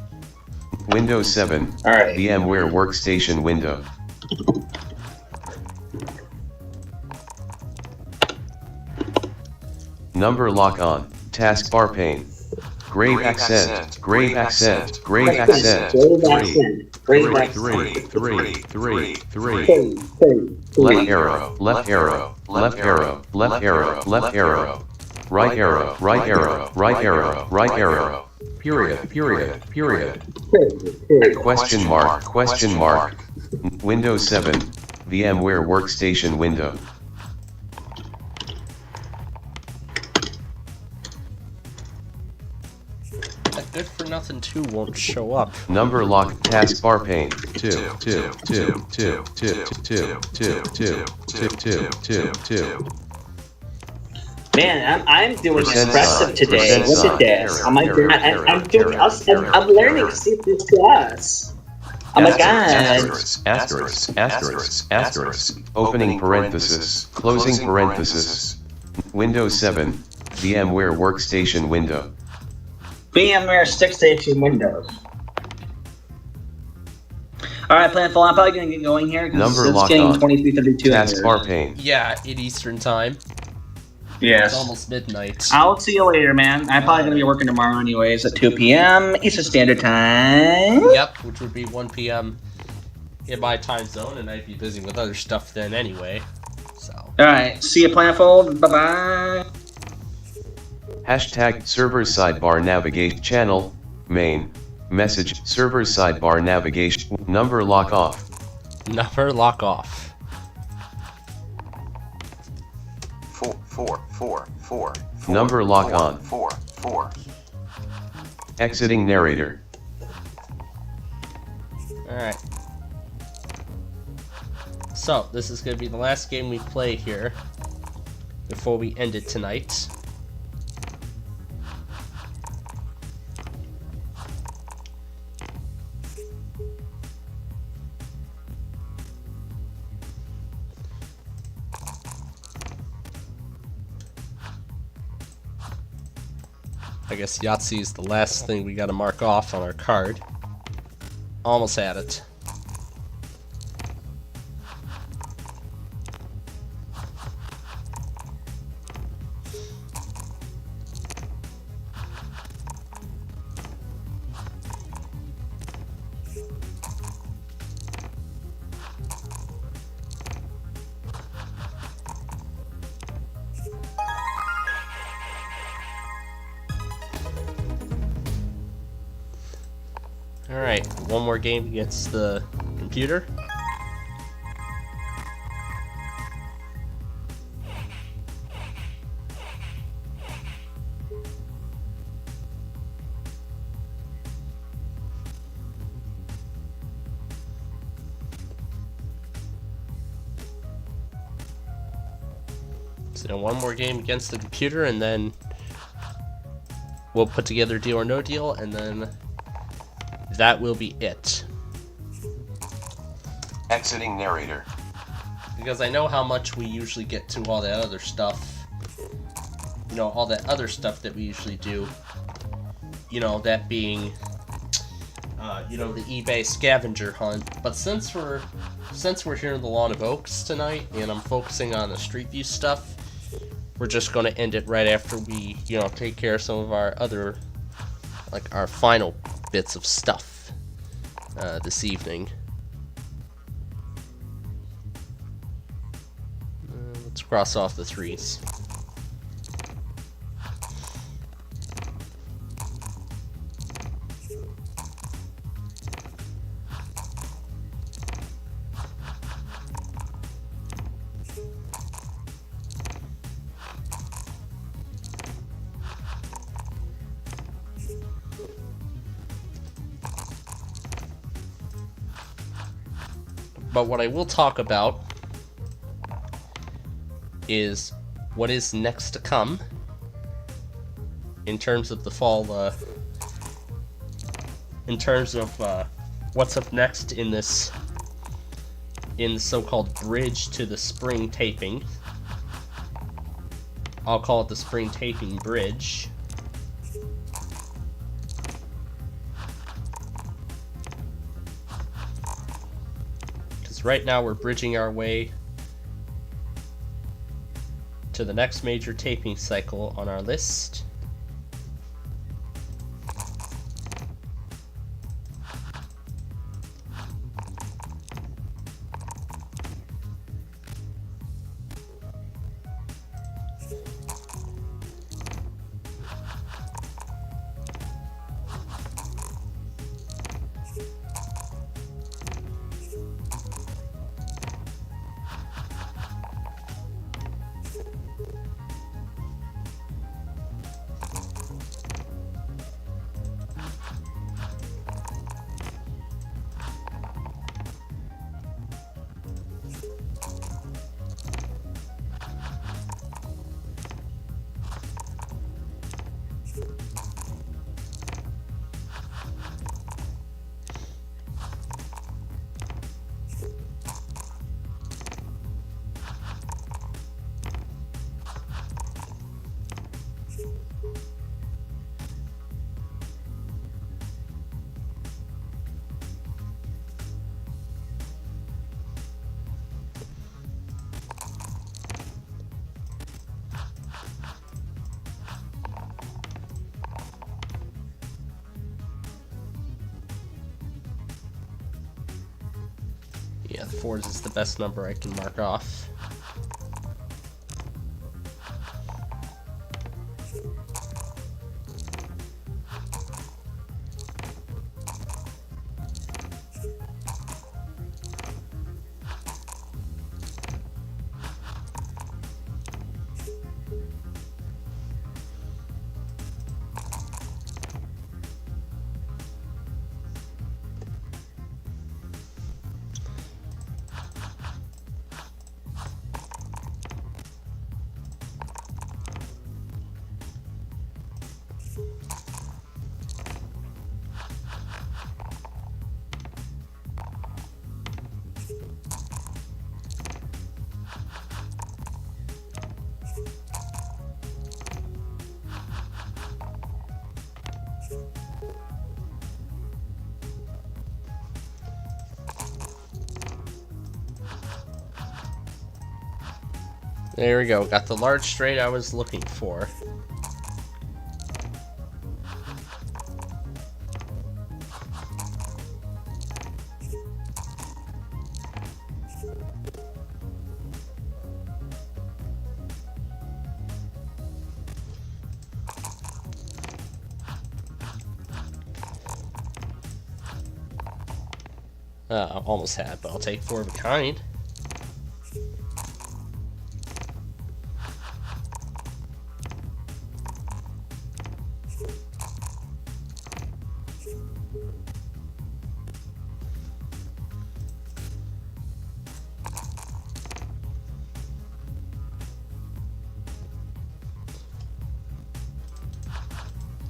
Windows 7 All right. VMware Workstation window. Number lock on. Taskbar pane. Grave accent. Grave accent. Grave accent. Grave 3 accent. Grave accent. 3 Hey, hey, Left arrow. Left arrow. Left arrow. Left arrow. Left arrow. Right arrow. Right arrow. Right arrow. Right arrow. Period. Period. Period. Question mark. Question mark. Windows 7. VMware Workstation window. That good for nothing 2 won't show up. Number lock taskbar pane. 2 2 2 2 2 2 2 2 2 2 2. Man, I'm doing Percent expressive sign, today. percent Look sign, at this. error, I'm like, error, I'm doing. error, I'm learning error. C++. Oh my god. Asterisk, asterisk, asterisk, asterisk, opening parenthesis, closing parenthesis. Windows 7, VMware Workstation window. VMware Stick Station Windows. Alright, Planful, I'm probably gonna get going here because Number it's lock getting on. 23:32. Taskbar pane. Yeah, at Eastern time. It's Yes. almost midnight. I'll see you later, man. I'm probably gonna be working tomorrow anyways at 2 p.m. Eastern Standard Time. Yep, which would be 1 p.m. in my time zone, and I'd be busy with other stuff then anyway. So. Alright, see you, Planful. Bye bye. Hashtag server sidebar navigation channel, main, message, server sidebar navigation, number lock off. Number lock off. 4. Number lock on. 4. Exiting narrator. Alright. So, this is going to be the last game we play here before we end it tonight. I guess Yahtzee is the last thing we gotta mark off on our card. Almost had it. Alright, one more game against the computer. So one more game against the computer, and then we'll put together Deal or No Deal, and then that will be it. Exiting narrator. Because I know how much we usually get to all that other stuff. You know, all that other stuff that we usually do. You know, that being, you know, the eBay scavenger hunt. But since we're here in the Lawn of Oaks tonight, and I'm focusing on the Street View stuff, we're just going to end it right after we, you know, take care of some of our other, like, our final bits of stuff this evening. Let's cross off the 3s. But what I will talk about is what is next to come in terms of the fall, in terms of what's up next in this, in the so-called bridge to the spring taping. I'll call it the spring taping bridge. Right now we're bridging our way to the next major taping cycle on our list. Yeah, the 4s is the best number I can mark off. There we go, got the large straight I was looking for. Almost had, but I'll take 4 of a kind.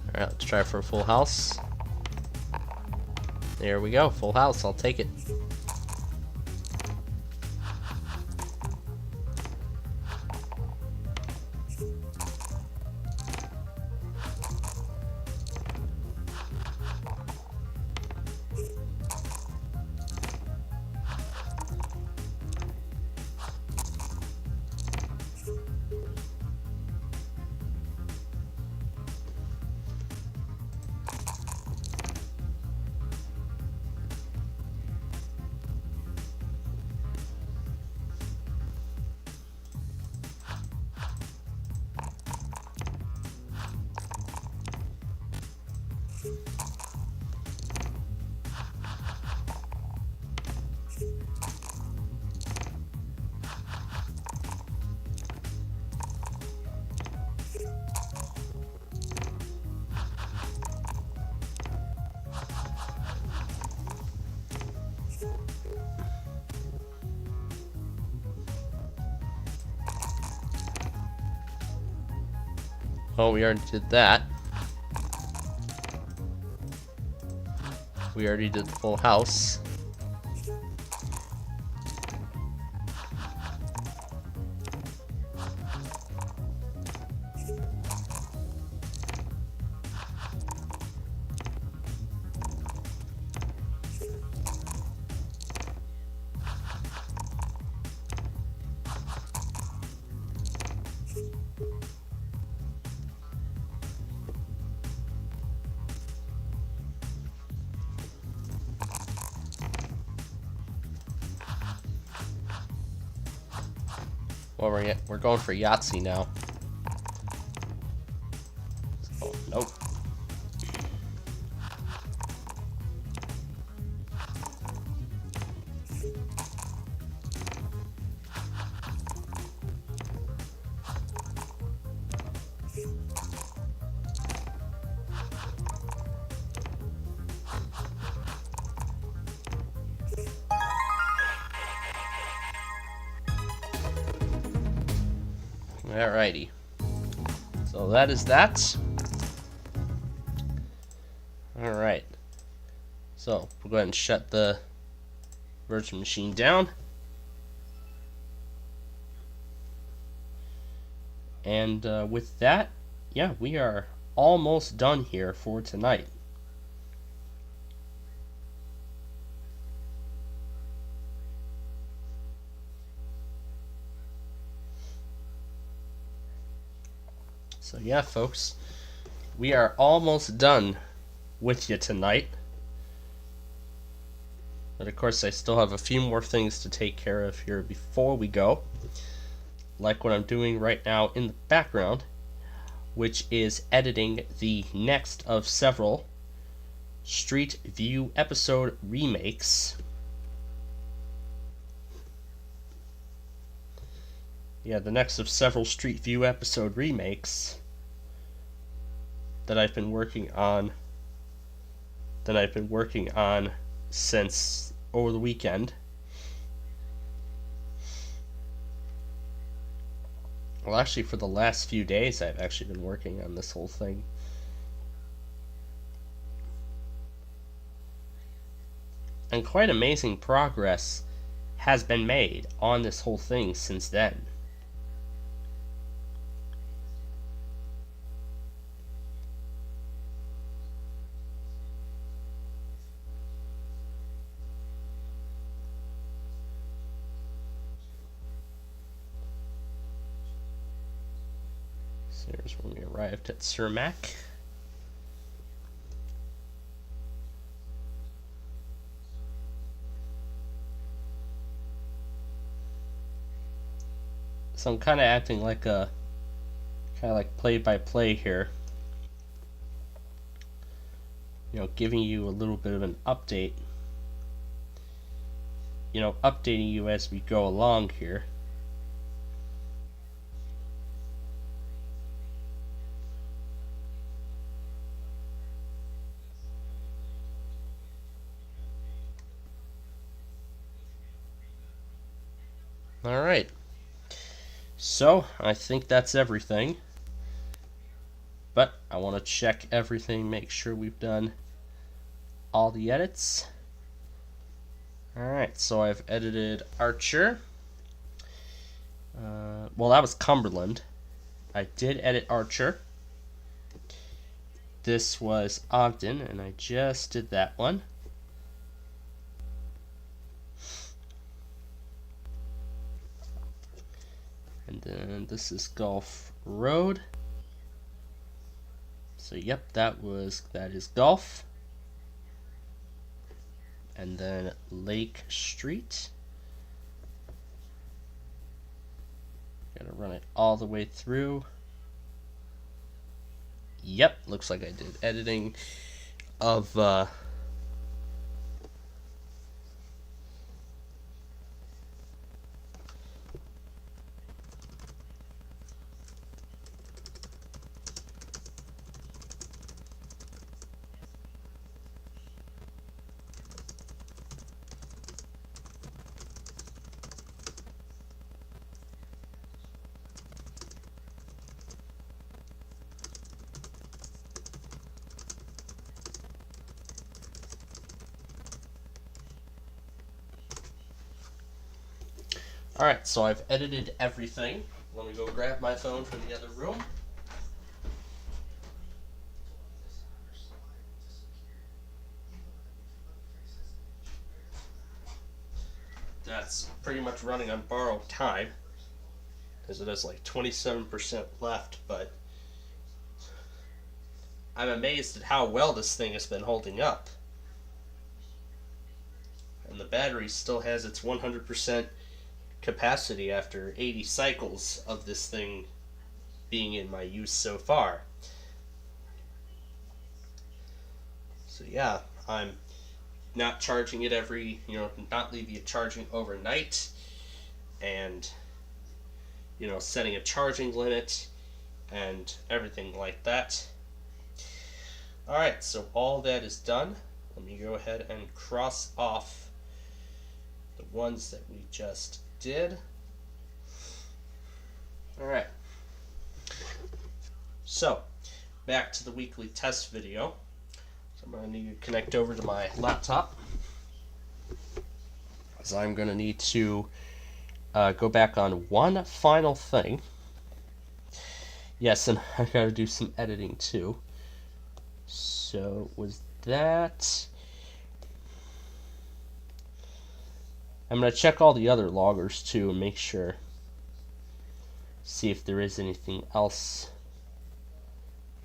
Alright, let's try for a full house. There we go, full house, I'll take it. Oh, we already did that. We already did the full house. Well, we're going for Yahtzee now. Oh, nope. Alrighty. So that is that. Alright. So we'll go ahead and shut the virtual machine down. And with that, yeah, we are almost done here for tonight. So yeah, folks, we are almost done with you tonight. But of course, I still have a few more things to take care of here before we go. Like what I'm doing right now in the background, which is editing the next of several Street View episode remakes. Yeah, the next of several Street View episode remakes that I've been working on since over the weekend. Well, actually, for the last few days, I've actually been working on this whole thing. And quite amazing progress has been made on this whole thing since then. So here's when we arrived at Cermak. So I'm kind of acting like a play-by-play here. You know, giving you a little bit of an update updating you as we go along here. Alright, so I think that's everything, but I want to check everything, make sure we've done all the edits. Alright, so I've edited Archer, well, that was Cumberland. I did edit Archer. This was Ogden, and I just did that one. And then this is Gulf Road. So yep, that is Gulf. And then Lake Street. Gotta run it all the way through. Yep, looks like I did editing of Alright, so I've edited everything. Let me go grab my phone from the other room. That's pretty much running on borrowed time, because it has like 27% left, but I'm amazed at how well this thing has been holding up. And the battery still has its 100% capacity after 80 cycles of this thing being in my use so far. So yeah, I'm not charging it not leaving it charging overnight, and setting a charging limit and everything like that. Alright, so all that is done. Let me go ahead and cross off the ones that we just did. Alright. So, back to the weekly test video. So I'm going to need to connect over to my laptop, as I'm going to need to go back on one final thing. Yes, and I got to do some editing too. So, was that... I'm going to check all the other loggers too and make sure. See if there is anything else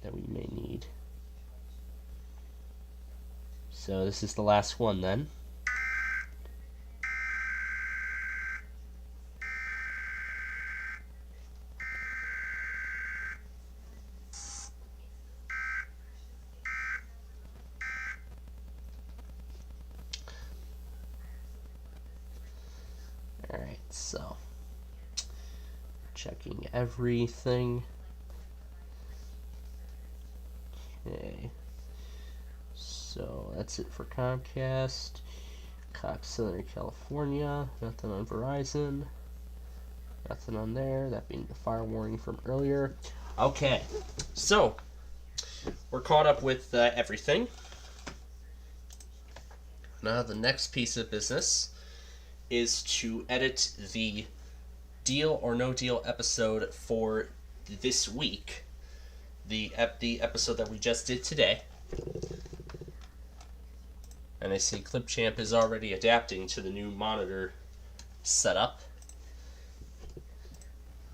that we may need. So this is the last one then. Alright, so checking everything. Okay. So that's it for Comcast. Cox Southern California. Nothing on Verizon. Nothing on there. That being the fire warning from earlier. Okay. So we're caught up with everything. Now the next piece of business is to edit the Deal or No Deal episode for this week. The episode that we just did today. And I see Clipchamp is already adapting to the new monitor setup.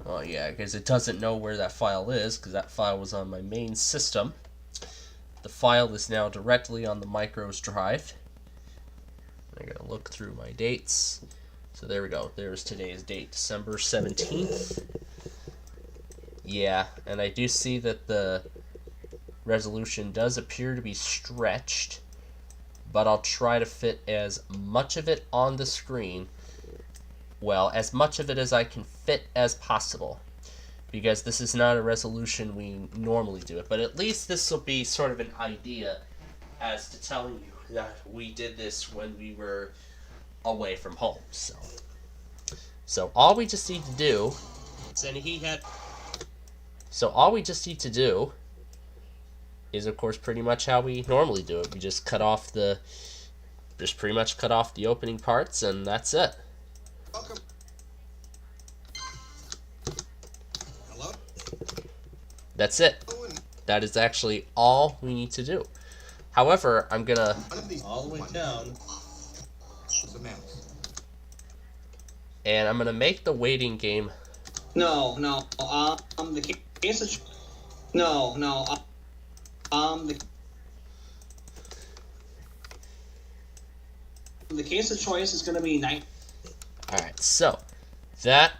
Oh yeah, because it doesn't know where that file is, because that file was on my main system. The file is now directly on the Micros drive. I gotta look through my dates. So there we go. There's today's date, December 17th. Yeah, and I do see that the resolution does appear to be stretched, but I'll try to fit as much of it on the screen, well, as much of it as I can fit as possible, because this is not a resolution we normally do it, but at least this will be sort of an idea as to telling you that we did this when we were away from home. So all we just need to do, all we just need to do is, of course, pretty much how we normally do it. We just pretty much cut off the opening parts, and that's it. Welcome. Hello? That's it. That is actually all we need to do. However, I'm gonna all the way down. It's a mouse. And I'm gonna make the waiting game. No. The case of no. The case of choice is gonna be 9. Alright, so that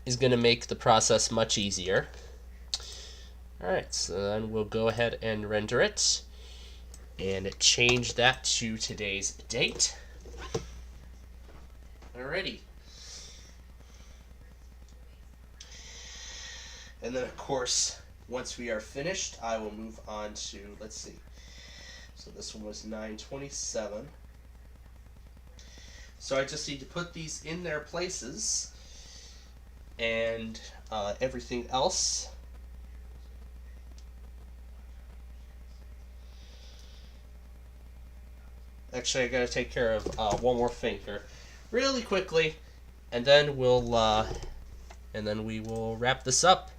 is gonna make the process much easier. Alright, so then we'll go ahead and render it and change that to today's date. Alrighty. And then, of course, once we are finished, I will move on to, let's see. So this one was 927. So I just need to put these in their places, and everything else. Actually, I gotta take care of one more thing here, really quickly, and then we will wrap this up.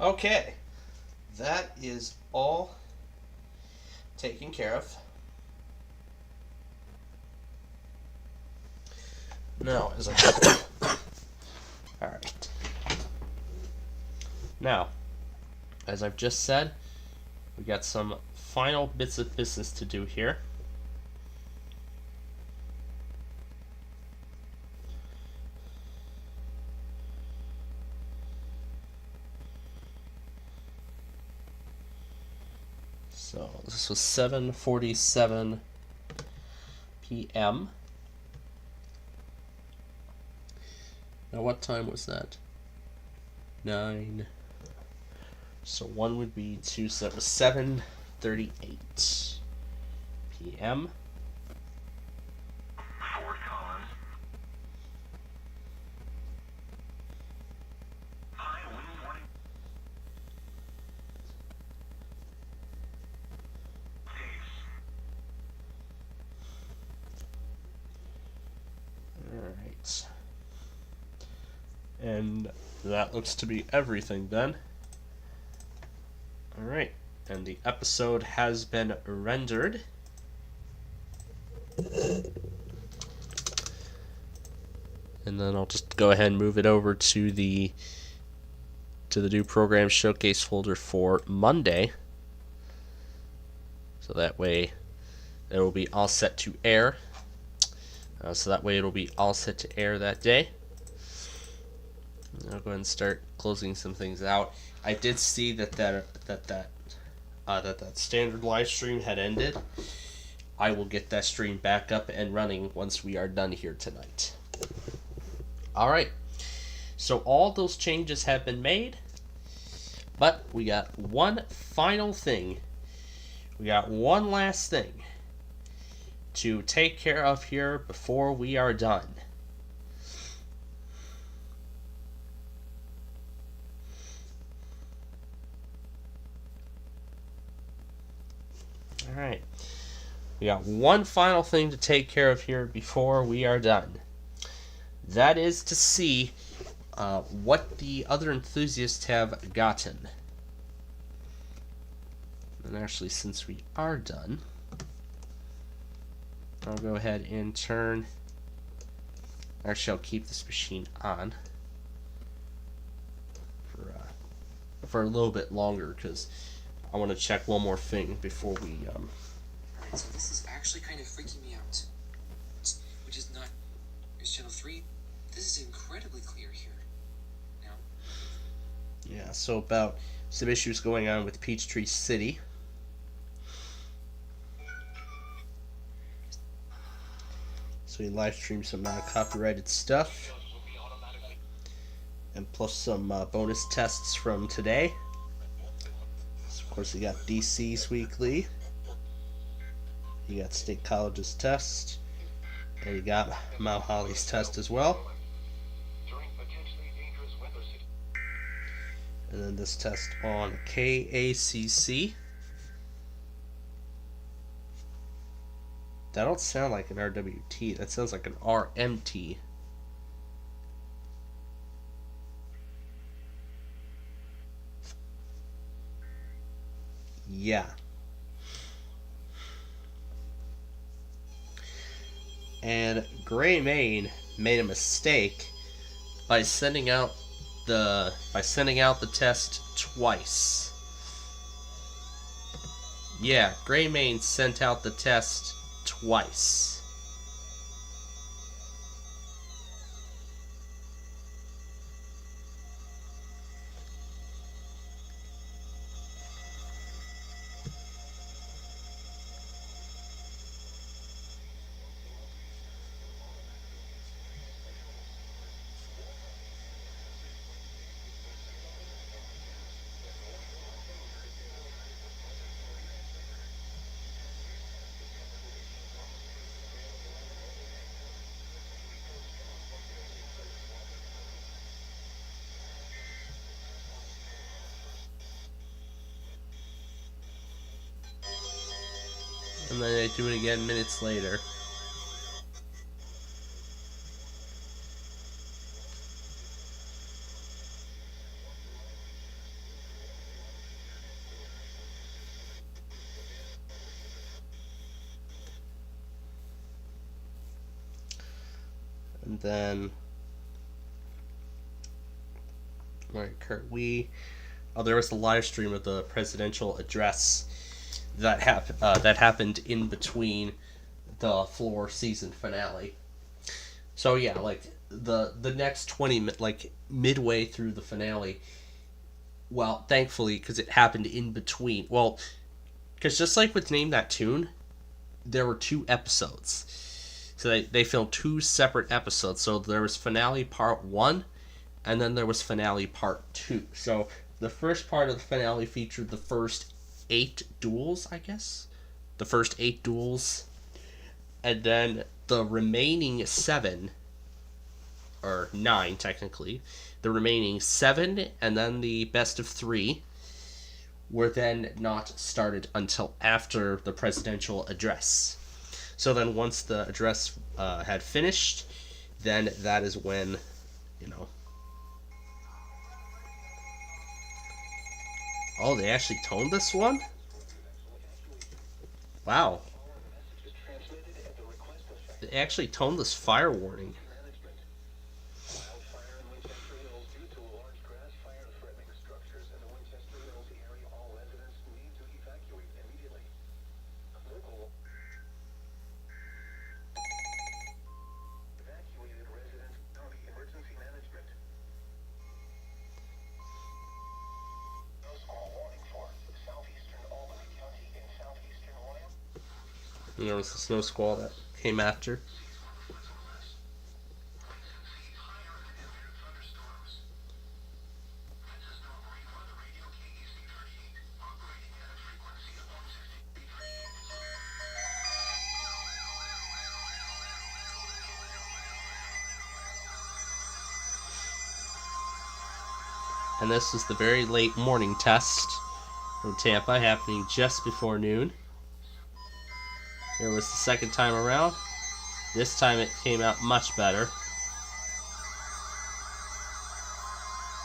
Okay, that is all taken care of. Now, as I all right. Now, as I've just said, we got some final bits of business to do here. So this was 7:47 p.m. Now what time was that? 9. So 1 would be 2, so that was 7:38 p.m. Fort Collins. High wind warning. Days. Alright. And that looks to be everything then. Alright. And the episode has been rendered. And then I'll just go ahead and move it over to the new program showcase folder for Monday. So that way it will be all set to air. So that way it'll be all set to air that day. I'll go ahead and start closing some things out. I did see that standard live stream had ended. I will get that stream back up and running once we are done here tonight. Alright, so all those changes have been made, but we got one final thing. We got one last thing to take care of here before we are done. Alright, we got one final thing to take care of here before we are done. That is to see what the other enthusiasts have gotten. And actually, since we are done, I'll go ahead and turn. Actually, I'll keep this machine on for a little bit longer because I want to check one more thing before we. Alright, so this is actually kind of freaking me out. Which is not. Here's channel 3. This is incredibly clear here. Now. Yeah, so about some issues going on with Peachtree City. So we live stream some non-copyrighted stuff. And plus some bonus tests from today. So of course you got DC's weekly. You got State College's test. And you got Mount Holly's test as well. And then this test on KACC. That don't sound like an RWT. That sounds like an RMT. Yeah. And Gray Main made a mistake by sending out the test twice. Yeah, Gray Main sent out the test twice. And then they do it again minutes later. And then, right, Kurt, there was the live stream of the presidential address that happened in between the Floor season finale. So yeah, like the next 20 minutes, like midway through the finale. Well, thankfully, because it happened in between. Well, because just like with Name That Tune, there were 2 episodes. So they filmed 2 separate episodes. So there was finale part 1, and then there was finale part 2. So the first part of the finale featured the first 8 duels, I guess. The first 8 duels. And then the remaining 7, or 9 technically, the remaining 7 and then the best of 3 were then not started until after the presidential address. So then once the address had finished, then that is when, Oh, they actually toned this one? Wow. They actually toned this fire warning. And there was the snow squall that came after. And this is the very late morning test from Tampa, happening just before noon. Here was the second time around. This time it came out much better.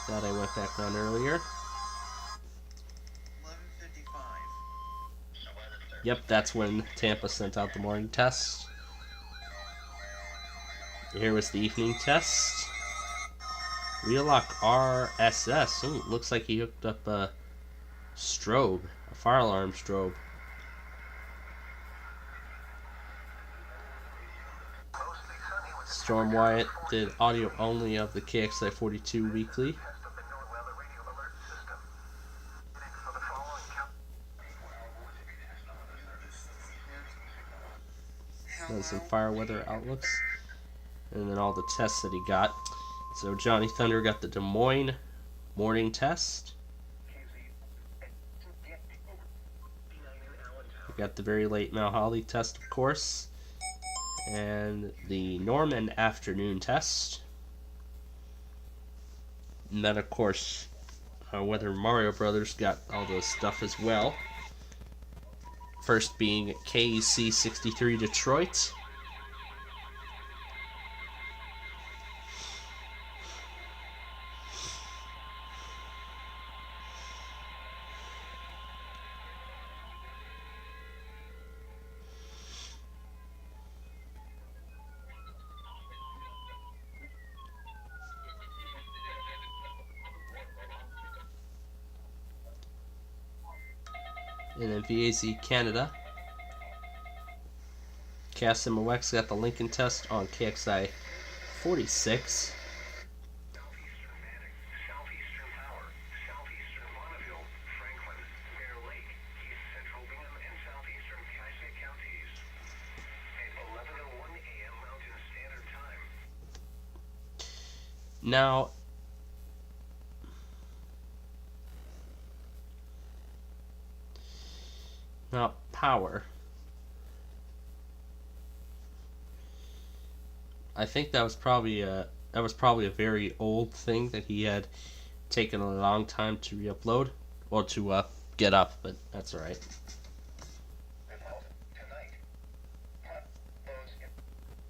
That I went back on earlier. 11:55. Yep, that's when Tampa sent out the morning test. Here was the evening test. Wheelock RSS. Ooh, looks like he hooked up a strobe, a fire alarm strobe. Storm Wyatt did audio only of the KXI 42 weekly. And some fire weather outlooks. And then all the tests that he got. So Johnny Thunder got the Des Moines morning test. We got the very late Mount Holly test, of course. And the Norman afternoon test. And then, of course, whether Mario Brothers got all those stuff as well. First being KEC 63 Detroit. And then VAZ Canada. Cass MOX got the Lincoln test on KXI 46. Southeastern Power, Southeastern Bonneville, Franklin, Bear Lake, East Central Bingham, and Southeastern Cascade counties. At 11:01 a.m. Mountain Standard Time. Now, power. I think that was probably a very old thing that he had taken a long time to re-upload or to get up, but that's all right. Tonight, hot lows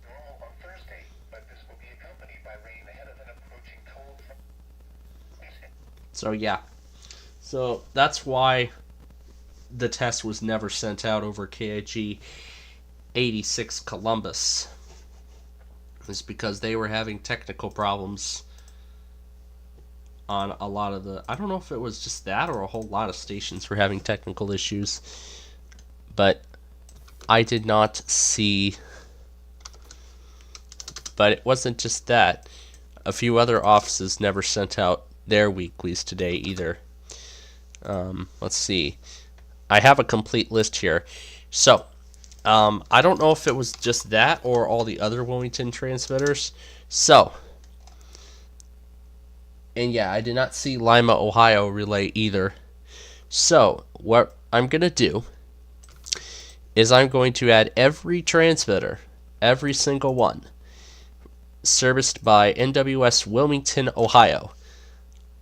normal on Thursday, but this will be accompanied by rain ahead of an approaching cold front. So yeah, so that's why the test was never sent out over KIG 86 Columbus. is because they were having technical problems on a lot of the... I don't know if it was just that or a whole lot of stations were having technical issues. But I did not see... But it wasn't just that. A few other offices never sent out their weeklies today either. Let's see. I have a complete list here. So, I don't know if it was just that or all the other Wilmington transmitters. So, and yeah, I did not see Lima, Ohio relay either. So, what I'm going to do is I'm going to add every transmitter, every single one, serviced by NWS Wilmington, Ohio.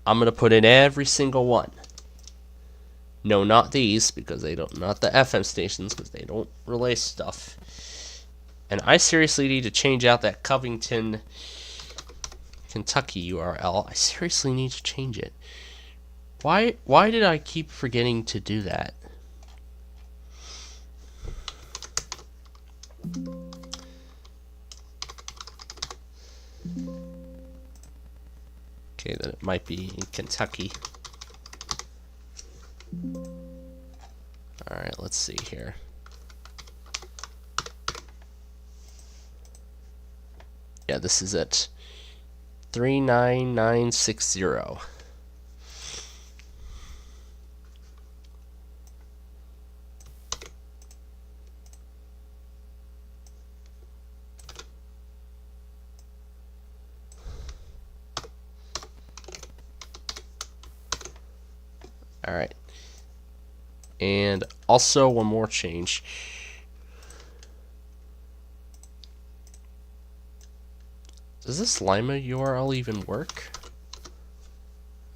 I'm going to put in every single one. No, not these, because they don't, not the FM stations, because they don't relay stuff. And I seriously need to change out that Covington, Kentucky URL. I seriously need to change it. Why did I keep forgetting to do that? Okay, then it might be in Kentucky. Alright, let's see here. Yeah, this is it. 39960. Alright. And also one more change. Does this Lima URL even work?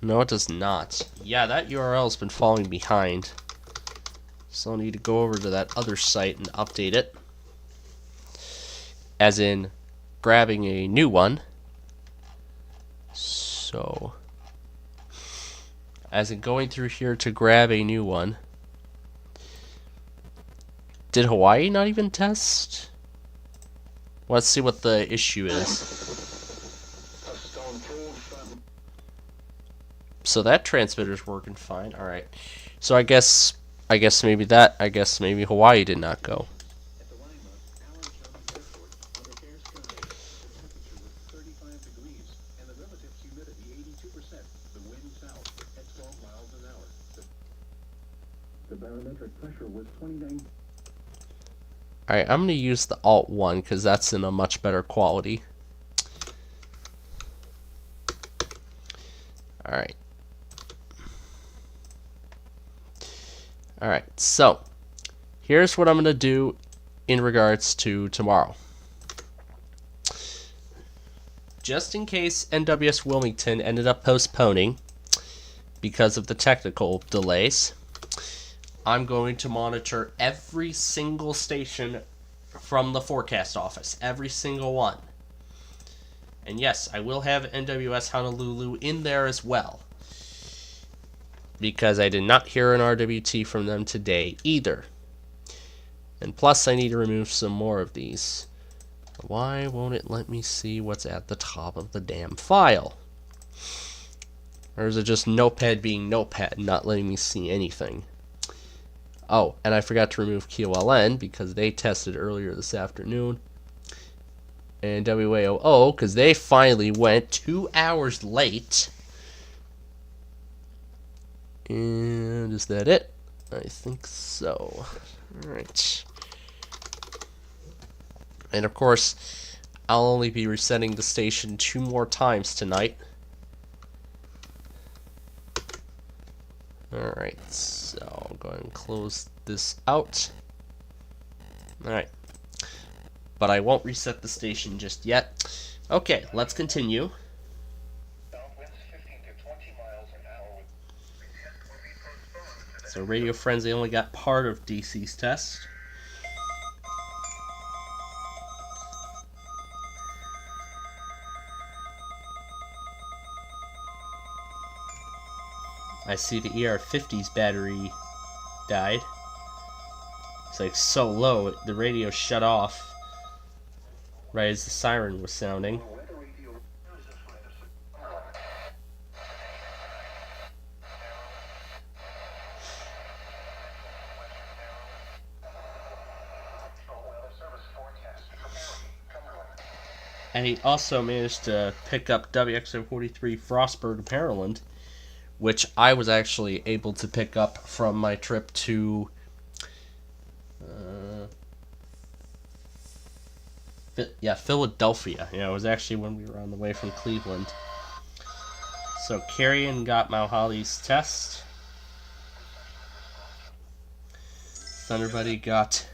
No, it does not. Yeah, that URL has been falling behind. So I'll need to go over to that other site and update it. As in, grabbing a new one. So... as in going through here to grab a new one. Did Hawaii not even test? Let's see what the issue is. So that transmitter's working fine. Alright. So I guess maybe Hawaii did not go. Alright, I'm going to use the Alt 1 because that's in a much better quality. Alright. Alright, so here's what I'm going to do in regards to tomorrow. Just in case NWS Wilmington ended up postponing because of the technical delays, I'm going to monitor every single station from the forecast office. Every single one. And yes, I will have NWS Honolulu in there as well. Because I did not hear an RWT from them today either. And plus I need to remove some more of these. Why won't it let me see what's at the top of the damn file? Or is it just Notepad being Notepad, not letting me see anything? Oh, and I forgot to remove QLN because they tested earlier this afternoon. And WAOO, because they finally went 2 hours late. And is that it? I think so. Alright. And of course, I'll only be resetting the station 2 more times tonight. Alright, so I'll go ahead and close this out. Alright. But I won't reset the station just yet. Okay, let's continue. So Radio Frenzy only got part of DC's test. I see the ER50's battery died. It's like so low, the radio shut off right as the siren was sounding. And he also managed to pick up WXO-43 Frostburg, Maryland, which I was actually able to pick up from my trip to Philadelphia. Yeah, it was actually when we were on the way from Cleveland. So Carrion got Mouhali's test. Thunder Buddy got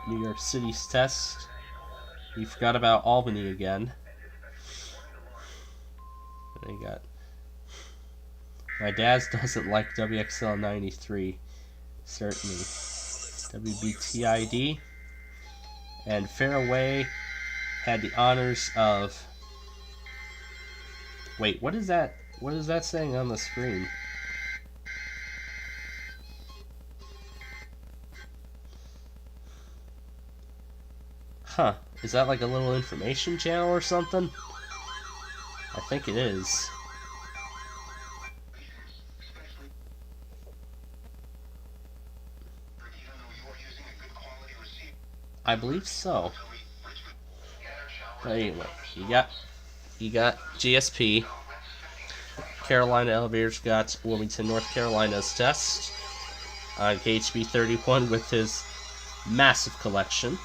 New York City's test. He forgot about Albany again. And he got... My dad doesn't like WXL 93. Certainly. WBTID. And Fairway had the honors of... Wait, what is that? What is that saying on the screen? Huh. Is that like a little information channel or something? I think it is. I believe so. But anyway, you got GSP. Carolina Elevators got Wilmington, North Carolina's test. KHB31 with his massive collection.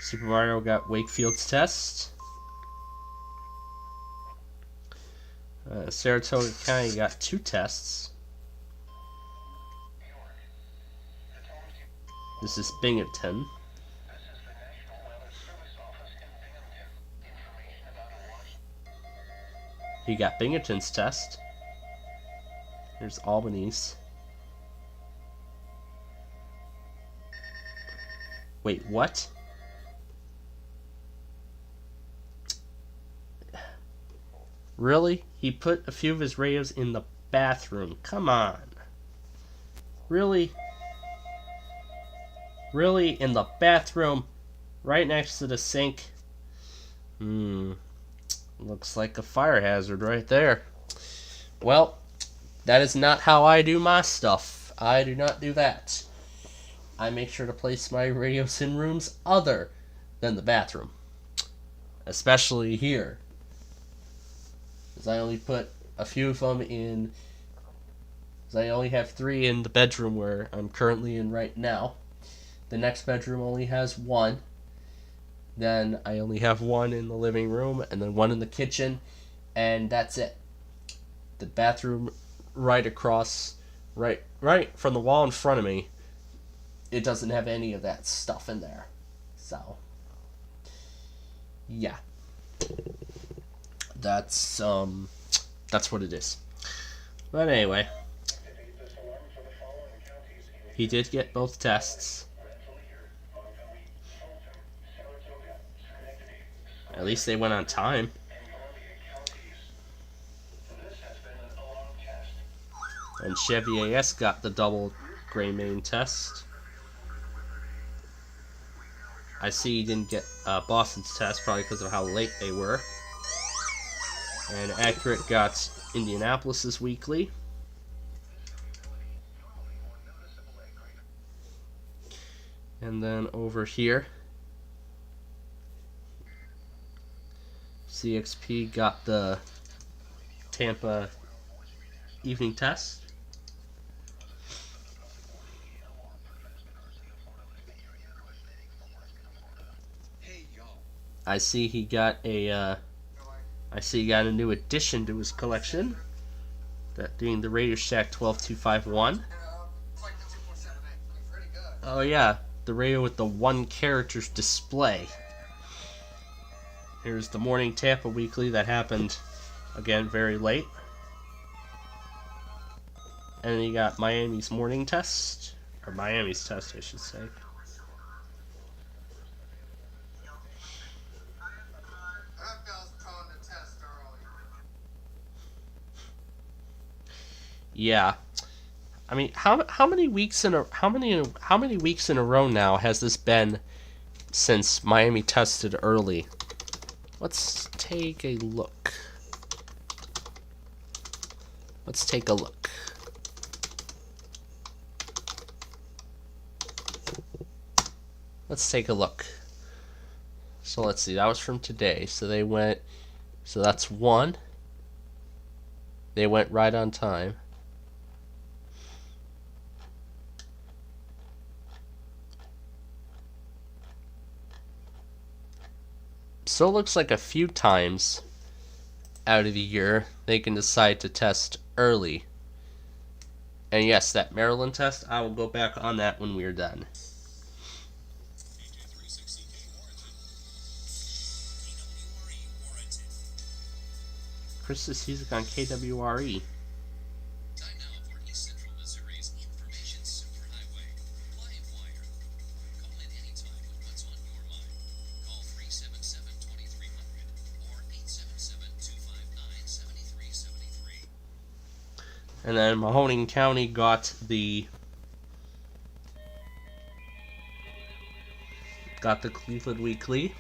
Super Mario got Wakefield's test. Saratoga County got 2 tests. This is Binghamton. He got Binghamton's test. Here's Albany's. Wait, what? Really? He put a few of his radios in the bathroom. Come on. Really? Really? In the bathroom? Right next to the sink? Looks like a fire hazard right there. Well, that is not how I do my stuff. I do not do that. I make sure to place my radios in rooms other than the bathroom. Especially here. Because I only put a few of them in... Because I only have 3 in the bedroom where I'm currently in right now. The next bedroom only has 1. Then I only have 1 in the living room, and then 1 in the kitchen, and that's it. The bathroom right across, right from the wall in front of me, it doesn't have any of that stuff in there. So, yeah. That's what it is. But anyway, he did get both tests. At least they went on time. And Chevy AS got the double gray main test. I see he didn't get Boston's test, probably because of how late they were. And Accurate got Indianapolis's weekly. And then over here, CXP got the Tampa evening test. I see he got a new addition to his collection. That being the Radio Shack 12251. Oh yeah, the radio with the 1 character's display. Here's the Morning Tampa Weekly that happened, again, very late. And then you got Miami's morning test, or Miami's test, I should say. Yeah, I mean, how many weeks in a row now has this been since Miami tested early? Let's take a look. Let's take a look. Let's take a look. So let's see, that was from today. So they went, so that's 1. They went right on time. So it looks like a few times out of the year they can decide to test early. And yes, that Maryland test, I will go back on that when we're done. Chris's music on KWRE. Time now for East Central Missouri's Information Superhighway, Livewire. Call in anytime with what's on your mind. Call 377-2300 or 877-259-7373. And then Mahoning County got the Cleveland Weekly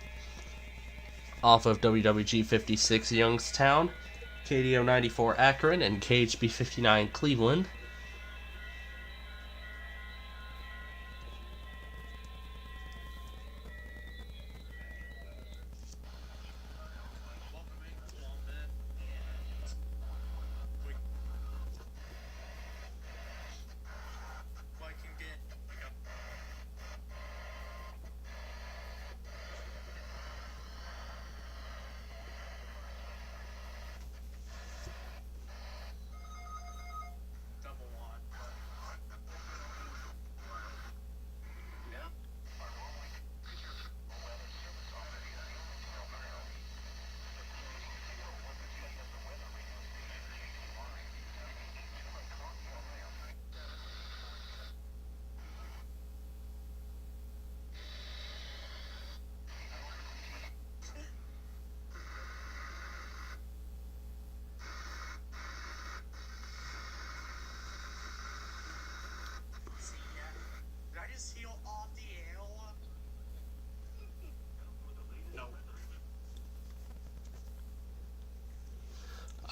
off of WWG 56 Youngstown, KDO 94 Akron, and KHB 59 Cleveland.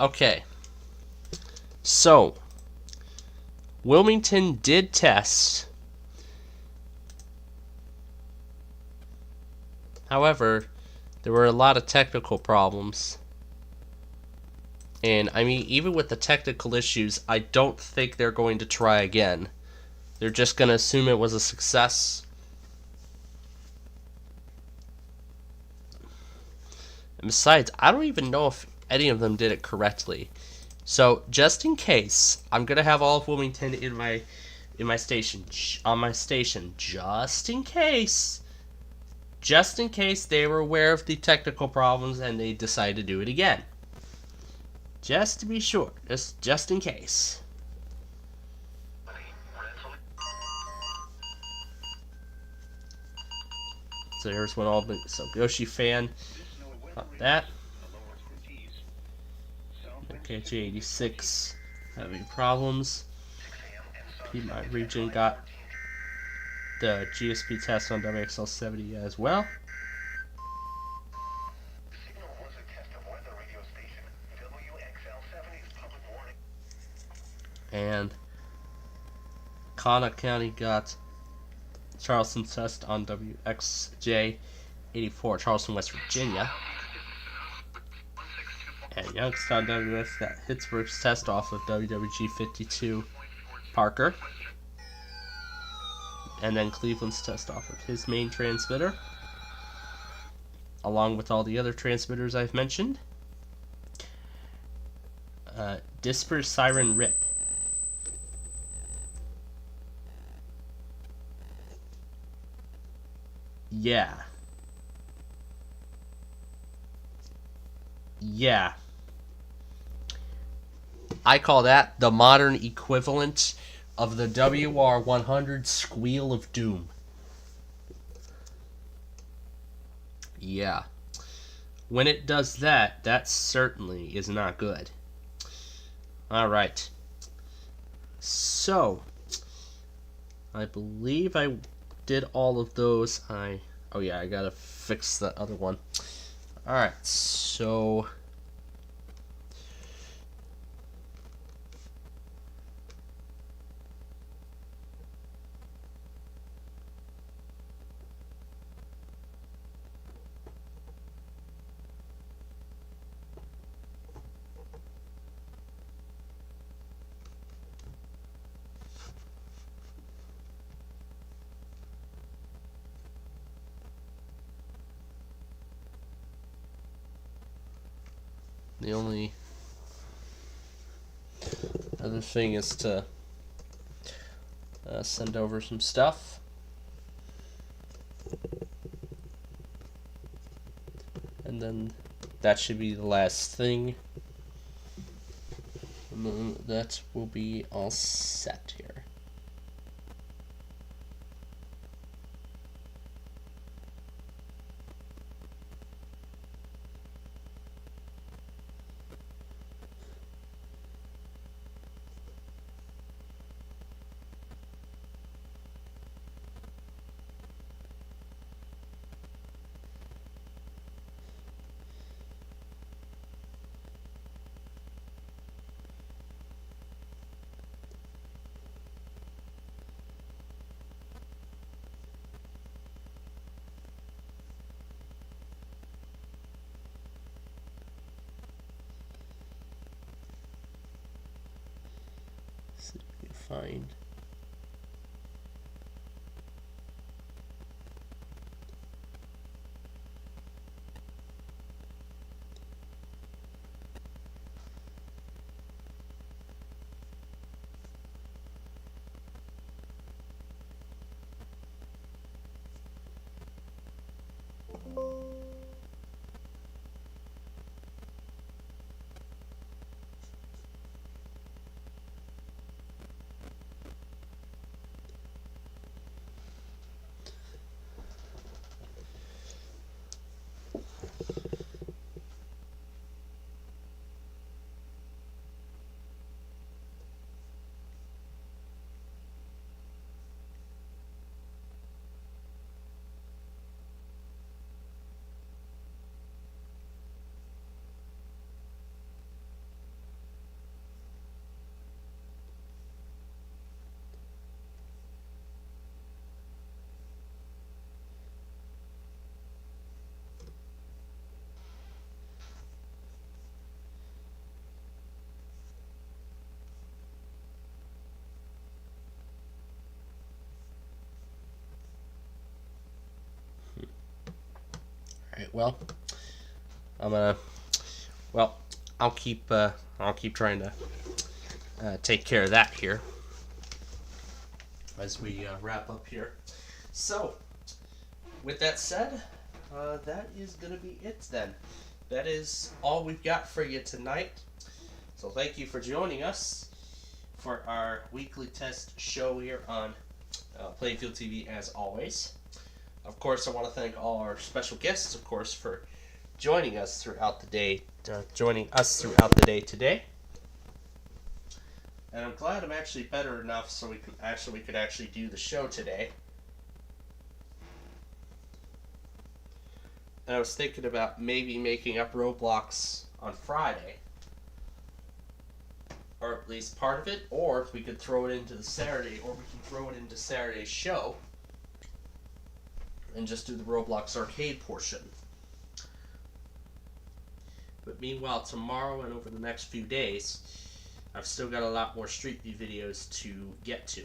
Okay, so Wilmington did test. However, there were a lot of technical problems. And I mean, even with the technical issues, I don't think they're going to try again. They're just going to assume it was a success. And besides, I don't even know if any of them did it correctly. So just in case, I'm gonna have all of Wilmington in my station, on my station, just in case they were aware of the technical problems and they decide to do it again. Just to be sure, just in case. So here's one all. So Yoshi fan, that. KG86 having problems. Piedmont region got the GSP test on WXL70 as well. And Connaught County got Charleston test on WXJ84, Charleston, West Virginia. And Youngstown WS got Pittsburgh's test off of WWG52 Parker. And then Cleveland's test off of his main transmitter, along with all the other transmitters I've mentioned. Disper Siren Rip. Yeah. I call that the modern equivalent of the WR100 Squeal of Doom. Yeah. When it does that, that certainly is not good. Alright. So, I believe I did all of those. Oh yeah, I gotta fix that other one. Alright, so the only other thing is to send over some stuff. And then that should be the last thing. And then that will be all set here. See if we can find. Alright, well, I'll keep trying to take care of that here as we wrap up here. So, with that said, that is gonna be it then. That is all we've got for you tonight. So thank you for joining us for our weekly test show here on Playfield TV as always. Of course, I want to thank all our special guests, of course, for joining us throughout the day, today. And I'm glad I'm actually better enough so we could actually do the show today. And I was thinking about maybe making up Roblox on Friday, or at least part of it, or we could throw it into the Saturday, or we can throw it into Saturday's show and just do the Roblox arcade portion. But meanwhile, tomorrow and over the next few days, I've still got a lot more Street View videos to get to.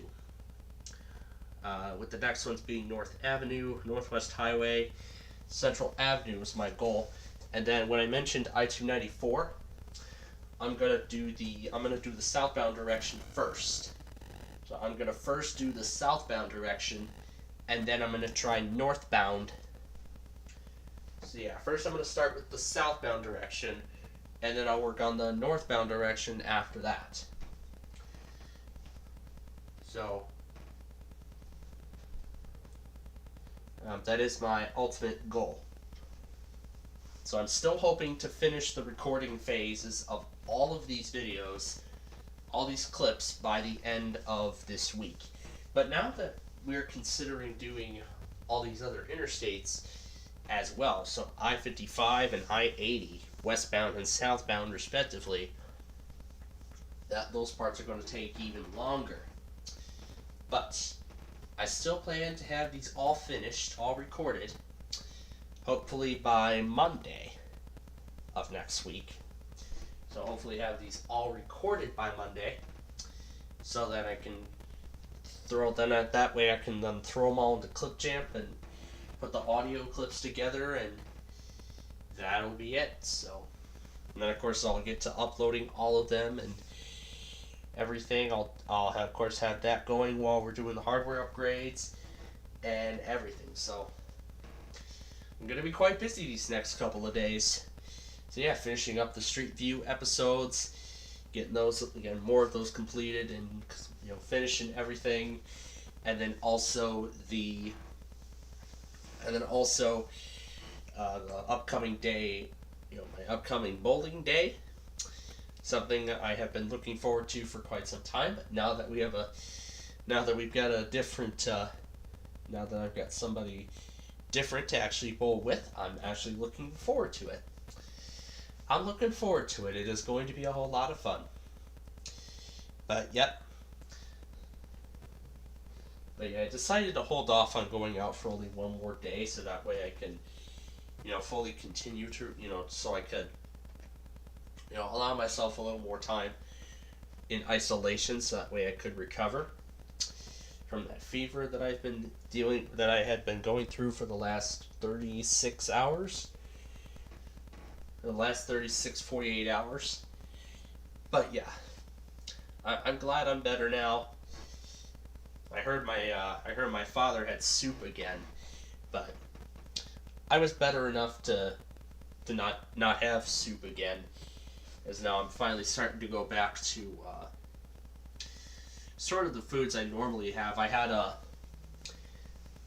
With the next ones being North Avenue, Northwest Highway, Central Avenue was my goal. And then when I mentioned I-294, I'm gonna do the southbound direction first. So I'm gonna first do the southbound direction, and then I'm gonna try northbound. So yeah, first I'm gonna start with the southbound direction, and then I'll work on the northbound direction after that. So that is my ultimate goal. So I'm still hoping to finish the recording phases of all of these videos, all these clips, by the end of this week. But now that we're considering doing all these other interstates as well, so I-55 and I-80, westbound and southbound respectively, those parts are going to take even longer. But I still plan to have these all finished, all recorded, hopefully by Monday of next week. So hopefully have these all recorded by Monday, so that I can that way I can then throw them all into Clipchamp and put the audio clips together, and that'll be it. So, and then of course I'll get to uploading all of them and everything. I'll have, of course, have that going while we're doing the hardware upgrades and everything. So I'm gonna be quite busy these next couple of days. So yeah, finishing up the Street View episodes, getting those, again, more of those completed, and finishing everything, and then also the upcoming day, my upcoming bowling day. Something I have been looking forward to for quite some time. But now that we've got a different, now that I've got somebody different to actually bowl with, I'm actually looking forward to it. I'm looking forward to it. It is going to be a whole lot of fun. But yep. But yeah, I decided to hold off on going out for only one more day, so that way I can, fully continue to, so I could, allow myself a little more time in isolation, so that way I could recover from that fever that I had been going through for the last 36 hours. The last 48 hours. But yeah, I'm glad I'm better now. I heard my father had soup again, but I was better enough to not have soup again, as now I'm finally starting to go back to sort of the foods I normally have. I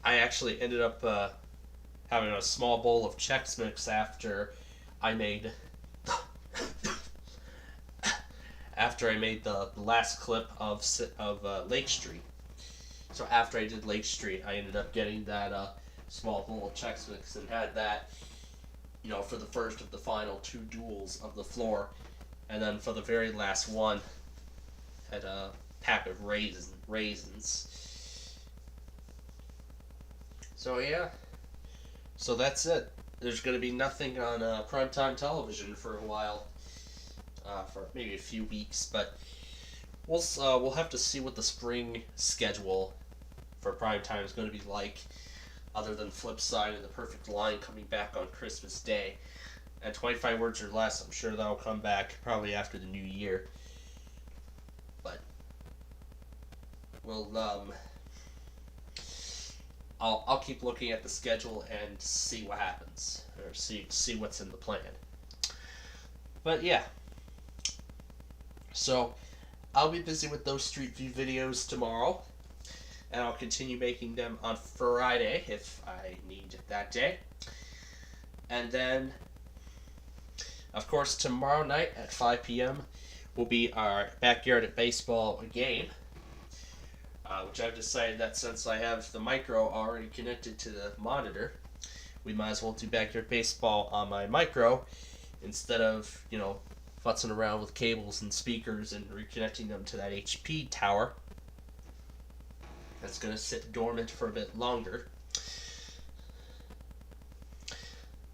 actually ended up having a small bowl of Chex Mix after I made the last clip of Lake Street. So after I did Lake Street, I ended up getting that small bowl of Chex Mix and had that, for the first of the final 2 duels of the floor, and then for the very last one, had a pack of raisins. So yeah, so that's it. There's going to be nothing on primetime television for a while, for maybe a few weeks, but we'll have to see what the spring schedule for primetime is going to be like, other than Flipside and The Perfect Line coming back on Christmas Day. And 25 Words or Less, I'm sure that'll come back probably after the new year. But we'll I'll keep looking at the schedule and see what happens, or see what's in the plan. But yeah, so I'll be busy with those Street View videos tomorrow, and I'll continue making them on Friday if I need that day. And then, of course, tomorrow night at 5 p.m. will be our Backyard at Baseball game, which I've decided that since I have the micro already connected to the monitor, we might as well do Backyard Baseball on my micro instead of, futzing around with cables and speakers and reconnecting them to that HP tower that's going to sit dormant for a bit longer.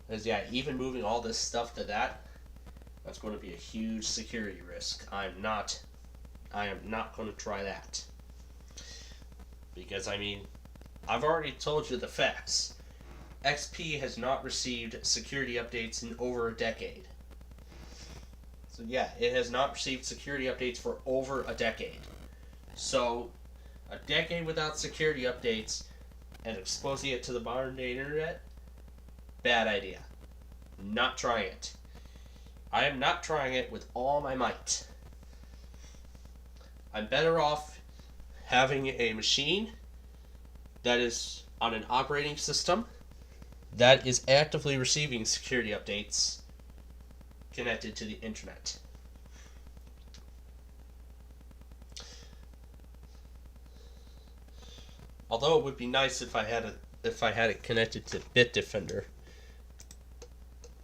Because yeah, even moving all this stuff to that's going to be a huge security risk. I am not going to try that. Because, I've already told you the facts. XP has not received security updates in over a decade. So yeah, it has not received security updates for over a decade. So, a decade without security updates and exposing it to the modern day internet? Bad idea. Not trying it. I am not trying it with all my might. I'm better off having a machine that is on an operating system that is actively receiving security updates connected to the internet. Although it would be nice if I had it connected to Bitdefender.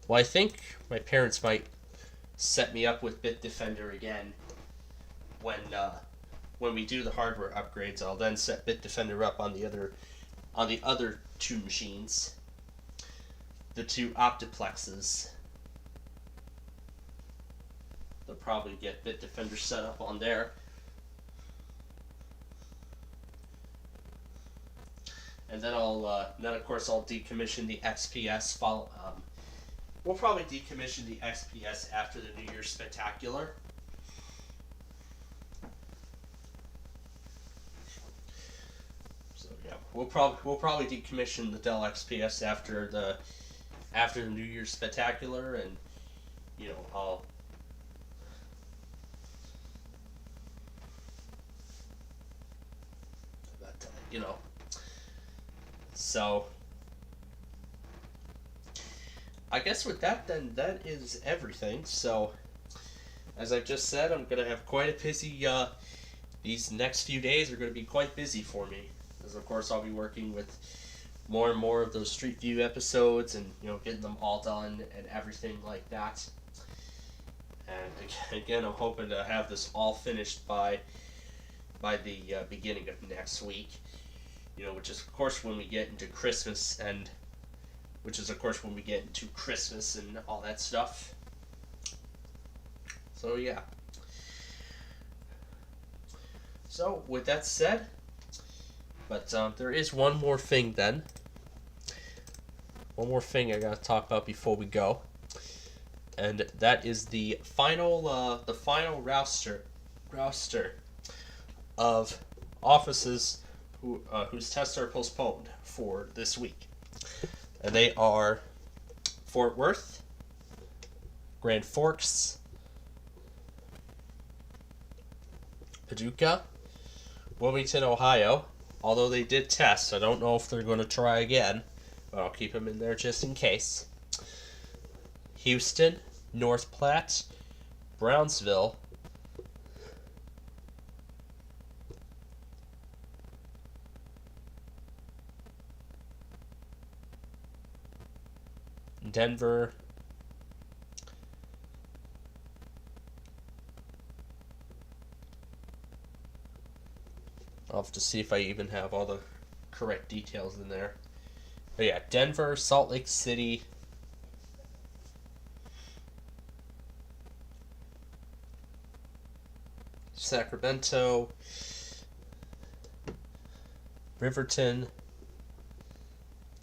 Well, I think my parents might set me up with Bitdefender again when we do the hardware upgrades. I'll then set Bitdefender up on the other two machines, the two Optiplexes. They'll probably get Bitdefender set up on there. And then of course I'll decommission the XPS. We'll probably decommission the XPS after the New Year's Spectacular. So yeah, we'll probably decommission the Dell XPS after the New Year's Spectacular, and I'll. So, I guess with that, then, that is everything. So, as I've just said, I'm going to have quite a busy, these next few days are going to be quite busy for me. Because, of course, I'll be working with more and more of those Street View episodes and, getting them all done and everything like that. And, again, I'm hoping to have this all finished by the beginning of next week. Which is of course when we get into Christmas and all that stuff. So yeah. So with that said, but there is one more thing then. One more thing I gotta talk about before we go, and that is the final roster of offices whose tests are postponed for this week. And they are Fort Worth, Grand Forks, Paducah, Wilmington, Ohio. Although they did test, I don't know if they're going to try again, but I'll keep them in there just in case. Houston, North Platte, Brownsville, Denver, I'll have to see if I even have all the correct details in there. But yeah, Denver, Salt Lake City, Sacramento, Riverton.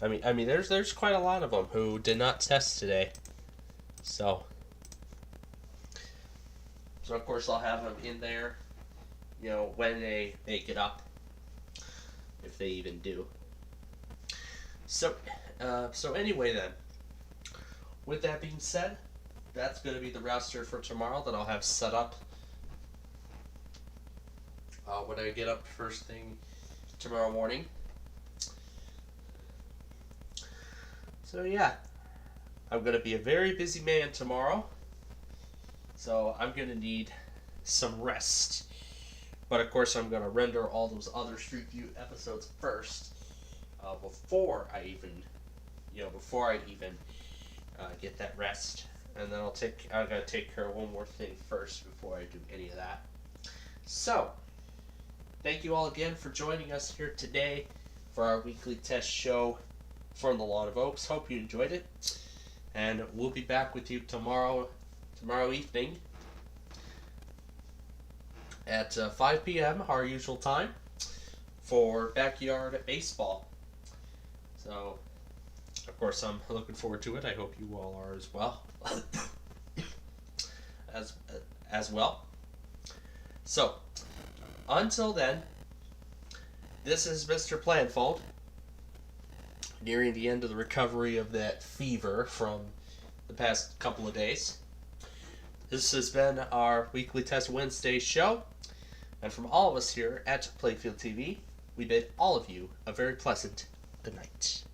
I mean, there's quite a lot of them who did not test today, so of course I'll have them in there, when they make it up, if they even do. So anyway then, with that being said, that's going to be the roster for tomorrow that I'll have set up when I get up first thing tomorrow morning. So yeah, I'm going to be a very busy man tomorrow, so I'm going to need some rest. But of course I'm going to render all those other Street View episodes first, before I even get that rest. And then I got to take care of one more thing first before I do any of that. So, thank you all again for joining us here today for our weekly test show from the Lawn of Oaks. Hope you enjoyed it, and we'll be back with you tomorrow evening at 5 p.m. our usual time for Backyard Baseball. So, of course, I'm looking forward to it. I hope you all are as well. as well. So, until then, this is Mr. Planfold, nearing the end of the recovery of that fever from the past couple of days. This has been our Weekly Test Wednesday show, and from all of us here at Playfield TV, we bid all of you a very pleasant good night.